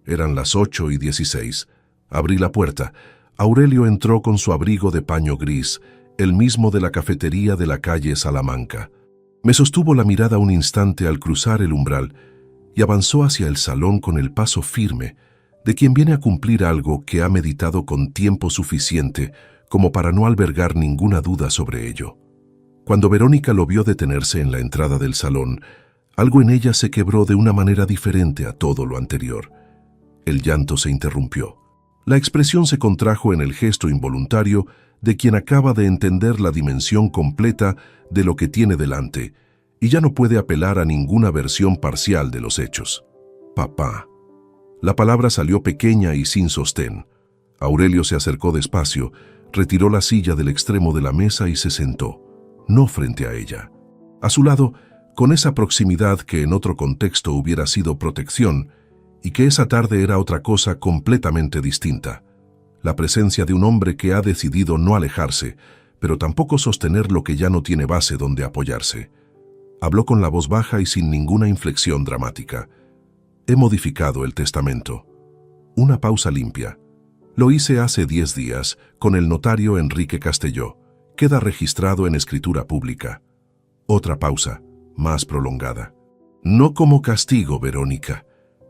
Eran las 8:16. Abrí la puerta. Aurelio entró con su abrigo de paño gris, el mismo de la cafetería de la calle Salamanca. Me sostuvo la mirada un instante al cruzar el umbral y avanzó hacia el salón con el paso firme de quien viene a cumplir algo que ha meditado con tiempo suficiente como para no albergar ninguna duda sobre ello. Cuando Verónica lo vio detenerse en la entrada del salón, algo en ella se quebró de una manera diferente a todo lo anterior. El llanto se interrumpió. La expresión se contrajo en el gesto involuntario de quien acaba de entender la dimensión completa de lo que tiene delante y ya no puede apelar a ninguna versión parcial de los hechos. Papá. La palabra salió pequeña y sin sostén. Aurelio se acercó despacio, retiró la silla del extremo de la mesa y se sentó, no frente a ella. A su lado, con esa proximidad que en otro contexto hubiera sido protección, y que esa tarde era otra cosa completamente distinta. La presencia de un hombre que ha decidido no alejarse, pero tampoco sostener lo que ya no tiene base donde apoyarse. Habló con la voz baja y sin ninguna inflexión dramática. He modificado el testamento. Una pausa limpia. Lo hice hace 10 días, con el notario Enrique Castelló. Queda registrado en escritura pública. Otra pausa, más prolongada. No como castigo, Verónica,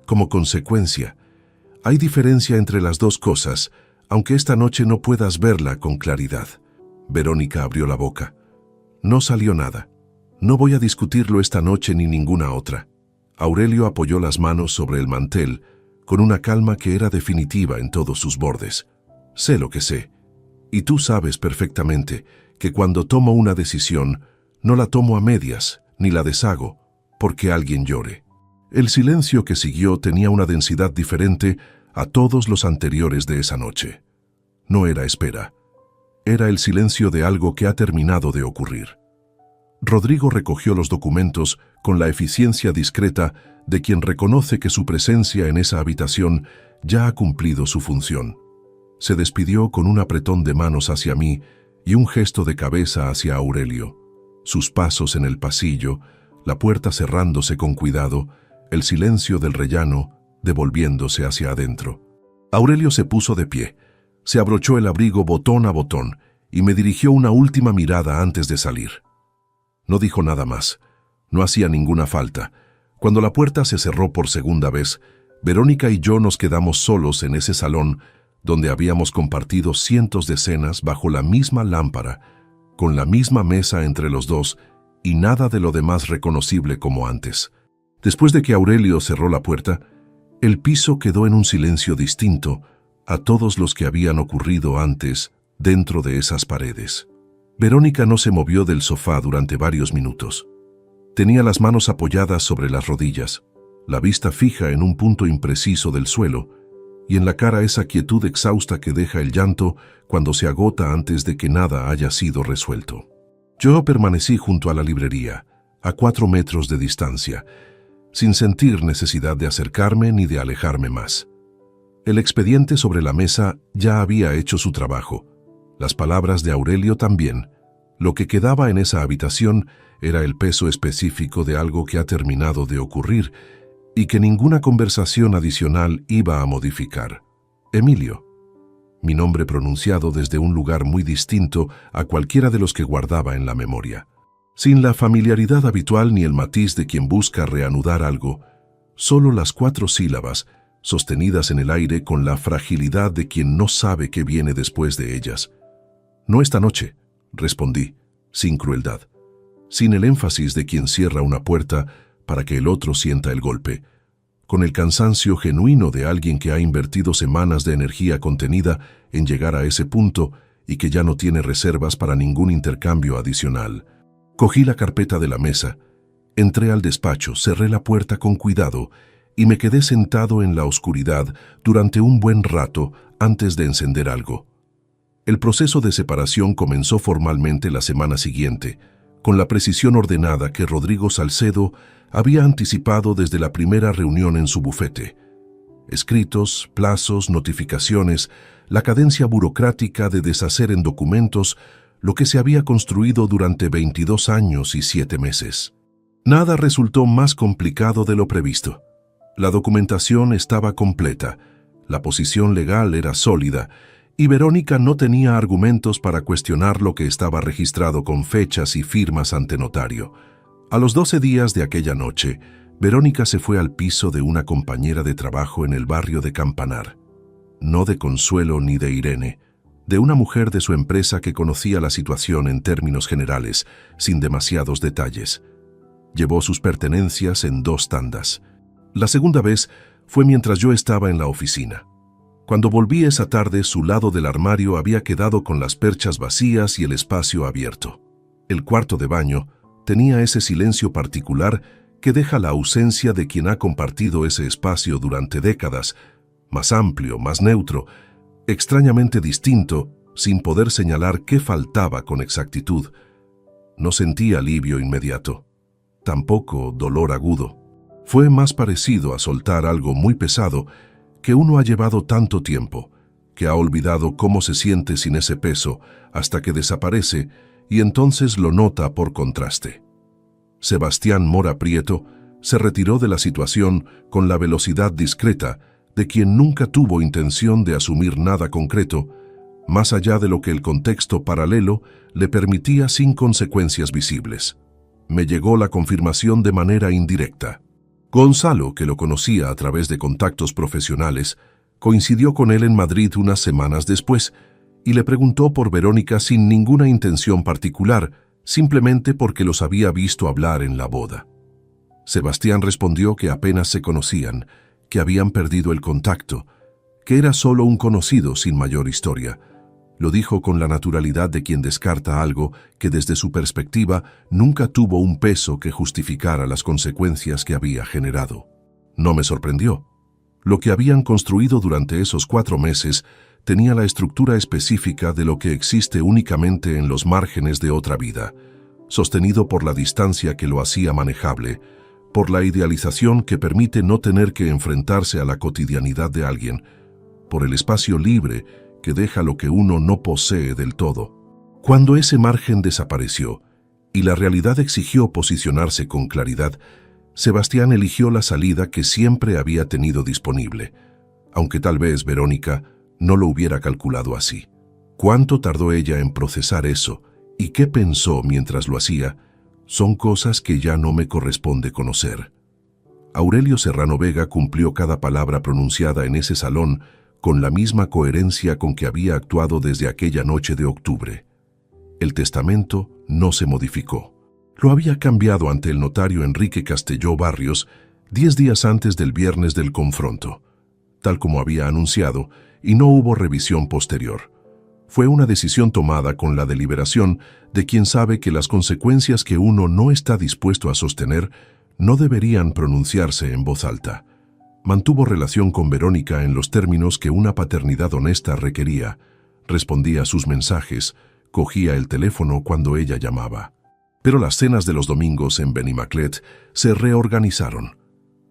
como consecuencia. Hay diferencia entre las dos cosas, aunque esta noche no puedas verla con claridad. Verónica abrió la boca. No salió nada. No voy a discutirlo esta noche ni ninguna otra. Aurelio apoyó las manos sobre el mantel, con una calma que era definitiva en todos sus bordes. Sé lo que sé. Y tú sabes perfectamente que cuando tomo una decisión, no la tomo a medias, ni la deshago, porque alguien llore. El silencio que siguió tenía una densidad diferente a todos los anteriores de esa noche. No era espera. Era el silencio de algo que ha terminado de ocurrir. Rodrigo recogió los documentos con la eficiencia discreta de quien reconoce que su presencia en esa habitación ya ha cumplido su función. Se despidió con un apretón de manos hacia mí y un gesto de cabeza hacia Aurelio. Sus pasos en el pasillo, la puerta cerrándose con cuidado, el silencio del rellano devolviéndose hacia adentro. Aurelio se puso de pie, se abrochó el abrigo botón a botón y me dirigió una última mirada antes de salir. No dijo nada más. No hacía ninguna falta. Cuando la puerta se cerró por segunda vez, Verónica y yo nos quedamos solos en ese salón donde habíamos compartido cientos de cenas bajo la misma lámpara, con la misma mesa entre los dos y nada de lo demás reconocible como antes. Después de que Aurelio cerró la puerta, El piso quedó en un silencio distinto a todos los que habían ocurrido antes dentro de esas paredes. Verónica no se movió del sofá durante varios minutos. Tenía las manos apoyadas sobre las rodillas, la vista fija en un punto impreciso del suelo, y en la cara esa quietud exhausta que deja el llanto cuando se agota antes de que nada haya sido resuelto. Yo permanecí junto a la librería, a 4 metros de distancia, sin sentir necesidad de acercarme ni de alejarme más. El expediente sobre la mesa ya había hecho su trabajo. Las palabras de Aurelio también. Lo que quedaba en esa habitación era el peso específico de algo que ha terminado de ocurrir y que ninguna conversación adicional iba a modificar. Emilio. Mi nombre pronunciado desde un lugar muy distinto a cualquiera de los que guardaba en la memoria. Sin la familiaridad habitual ni el matiz de quien busca reanudar algo, solo las 4 sílabas, sostenidas en el aire con la fragilidad de quien no sabe qué viene después de ellas. «No esta noche», respondí, sin crueldad, sin el énfasis de quien cierra una puerta para que el otro sienta el golpe, con el cansancio genuino de alguien que ha invertido semanas de energía contenida en llegar a ese punto y que ya no tiene reservas para ningún intercambio adicional. Cogí la carpeta de la mesa, entré al despacho, cerré la puerta con cuidado y me quedé sentado en la oscuridad durante un buen rato antes de encender algo. El proceso de separación comenzó formalmente la semana siguiente, con la precisión ordenada que Rodrigo Salcedo había anticipado desde la primera reunión en su bufete. Escritos, plazos, notificaciones, la cadencia burocrática de deshacer en documentos lo que se había construido durante 22 años y 7 meses. Nada resultó más complicado de lo previsto. La documentación estaba completa, la posición legal era sólida, y Verónica no tenía argumentos para cuestionar lo que estaba registrado con fechas y firmas ante notario. A los 12 días de aquella noche, Verónica se fue al piso de una compañera de trabajo en el barrio de Campanar. No de Consuelo ni de Irene, de una mujer de su empresa que conocía la situación en términos generales, sin demasiados detalles. Llevó sus pertenencias en 2 tandas. La segunda vez fue mientras yo estaba en la oficina. Cuando volví esa tarde, su lado del armario había quedado con las perchas vacías y el espacio abierto. El cuarto de baño tenía ese silencio particular que deja la ausencia de quien ha compartido ese espacio durante décadas, más amplio, más neutro, extrañamente distinto, sin poder señalar qué faltaba con exactitud. No sentí alivio inmediato, tampoco dolor agudo. Fue más parecido a soltar algo muy pesado que uno ha llevado tanto tiempo, que ha olvidado cómo se siente sin ese peso hasta que desaparece y entonces lo nota por contraste. Sebastián Mora Prieto se retiró de la situación con la velocidad discreta de quien nunca tuvo intención de asumir nada concreto, más allá de lo que el contexto paralelo le permitía sin consecuencias visibles. Me llegó la confirmación de manera indirecta. Gonzalo, que lo conocía a través de contactos profesionales, coincidió con él en Madrid unas semanas después y le preguntó por Verónica sin ninguna intención particular, simplemente porque los había visto hablar en la boda. Sebastián respondió que apenas se conocían, que habían perdido el contacto, que era solo un conocido sin mayor historia. Lo dijo con la naturalidad de quien descarta algo que desde su perspectiva nunca tuvo un peso que justificara las consecuencias que había generado. No me sorprendió. Lo que habían construido durante esos 4 meses tenía la estructura específica de lo que existe únicamente en los márgenes de otra vida, sostenido por la distancia que lo hacía manejable, por la idealización que permite no tener que enfrentarse a la cotidianidad de alguien, por el espacio libre que deja lo que uno no posee del todo. Cuando ese margen desapareció y la realidad exigió posicionarse con claridad, Sebastián eligió la salida que siempre había tenido disponible, aunque tal vez Verónica no lo hubiera calculado así. ¿Cuánto tardó ella en procesar eso y qué pensó mientras lo hacía? Son cosas que ya no me corresponde conocer. Aurelio Serrano Vega cumplió cada palabra pronunciada en ese salón con la misma coherencia con que había actuado desde aquella noche de octubre. El testamento no se modificó. Lo había cambiado ante el notario Enrique Castelló Barrios 10 días antes del viernes del confronto, tal como había anunciado, y no hubo revisión posterior. Fue una decisión tomada con la deliberación de quien sabe que las consecuencias que uno no está dispuesto a sostener no deberían pronunciarse en voz alta. Mantuvo relación con Verónica en los términos que una paternidad honesta requería. Respondía a sus mensajes, cogía el teléfono cuando ella llamaba. Pero las cenas de los domingos en Benimaclet se reorganizaron.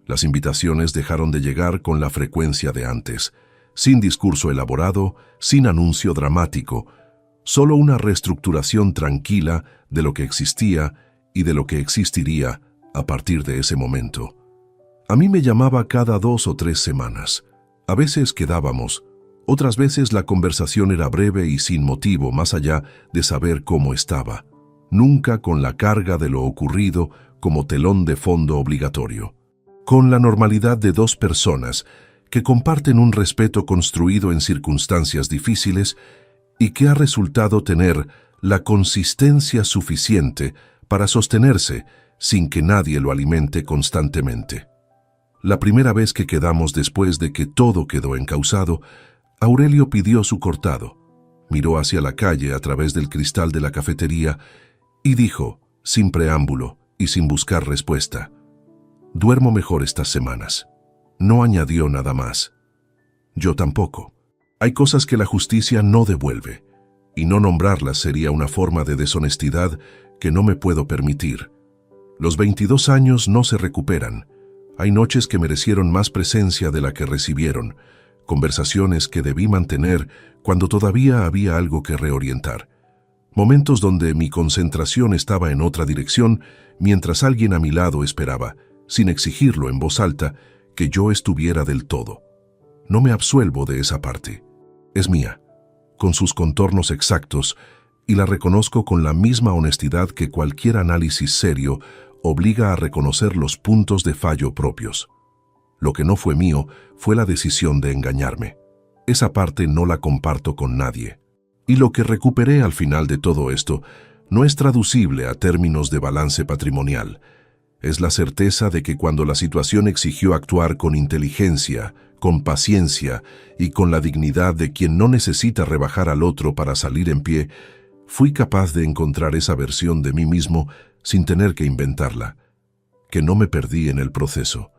Las invitaciones dejaron de llegar con la frecuencia de antes, sin discurso elaborado, sin anuncio dramático, solo una reestructuración tranquila de lo que existía y de lo que existiría a partir de ese momento. A mí me llamaba cada 2 o 3 semanas. A veces quedábamos, otras veces la conversación era breve y sin motivo más allá de saber cómo estaba, nunca con la carga de lo ocurrido como telón de fondo obligatorio. Con la normalidad de 2 personas que comparten un respeto construido en circunstancias difíciles y que ha resultado tener la consistencia suficiente para sostenerse sin que nadie lo alimente constantemente. La primera vez que quedamos después de que todo quedó encauzado, Aurelio pidió su cortado, miró hacia la calle a través del cristal de la cafetería y dijo, sin preámbulo y sin buscar respuesta, «Duermo mejor estas semanas». No añadió nada más. Yo tampoco. Hay cosas que la justicia no devuelve, y no nombrarlas sería una forma de deshonestidad que no me puedo permitir. Los 22 años no se recuperan. Hay noches que merecieron más presencia de la que recibieron, conversaciones que debí mantener cuando todavía había algo que reorientar. Momentos donde mi concentración estaba en otra dirección mientras alguien a mi lado esperaba, sin exigirlo en voz alta, que yo estuviera del todo. No me absuelvo de esa parte. Es mía, con sus contornos exactos, y la reconozco con la misma honestidad que cualquier análisis serio obliga a reconocer los puntos de fallo propios. Lo que no fue mío fue la decisión de engañarme. Esa parte no la comparto con nadie. Y lo que recuperé al final de todo esto no es traducible a términos de balance patrimonial. Es la certeza de que cuando la situación exigió actuar con inteligencia, con paciencia y con la dignidad de quien no necesita rebajar al otro para salir en pie, fui capaz de encontrar esa versión de mí mismo sin tener que inventarla, que no me perdí en el proceso,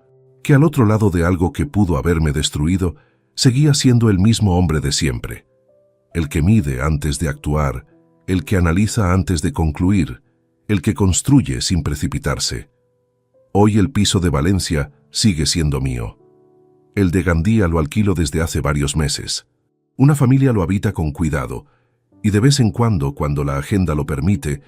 que al otro lado de algo que pudo haberme destruido, seguía siendo el mismo hombre de siempre, el que mide antes de actuar, el que analiza antes de concluir, el que construye sin precipitarse. Hoy el piso de Valencia sigue siendo mío. El de Gandía lo alquilo desde hace varios meses. Una familia lo habita con cuidado, y de vez en cuando la agenda lo permite,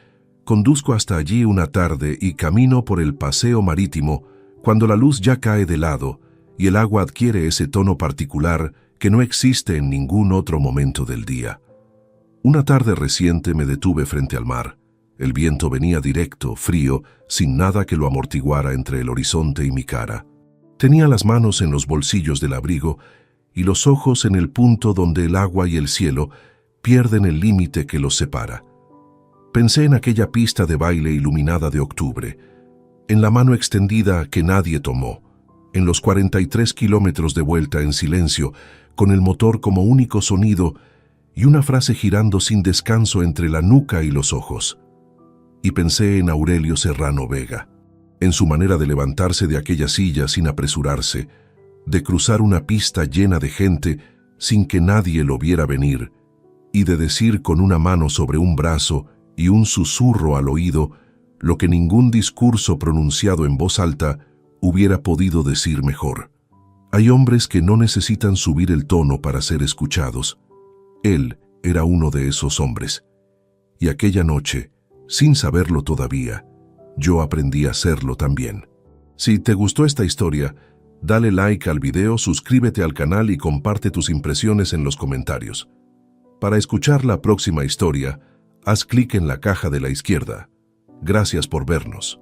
conduzco hasta allí una tarde y camino por el paseo marítimo cuando la luz ya cae de lado y el agua adquiere ese tono particular que no existe en ningún otro momento del día. Una tarde reciente me detuve frente al mar. El viento venía directo, frío, sin nada que lo amortiguara entre el horizonte y mi cara. Tenía las manos en los bolsillos del abrigo y los ojos en el punto donde el agua y el cielo pierden el límite que los separa. Pensé en aquella pista de baile iluminada de octubre, en la mano extendida que nadie tomó, en los 43 kilómetros de vuelta en silencio, con el motor como único sonido y una frase girando sin descanso entre la nuca y los ojos. Y pensé en Aurelio Serrano Vega, en su manera de levantarse de aquella silla sin apresurarse, de cruzar una pista llena de gente sin que nadie lo viera venir, y de decir con una mano sobre un brazo y un susurro al oído lo que ningún discurso pronunciado en voz alta hubiera podido decir mejor. Hay hombres que no necesitan subir el tono para ser escuchados. Él era uno de esos hombres. Y aquella noche, sin saberlo todavía, yo aprendí a serlo también. Si te gustó esta historia, dale like al video, suscríbete al canal y comparte tus impresiones en los comentarios. Para escuchar la próxima historia, haz clic en la caja de la izquierda. Gracias por vernos.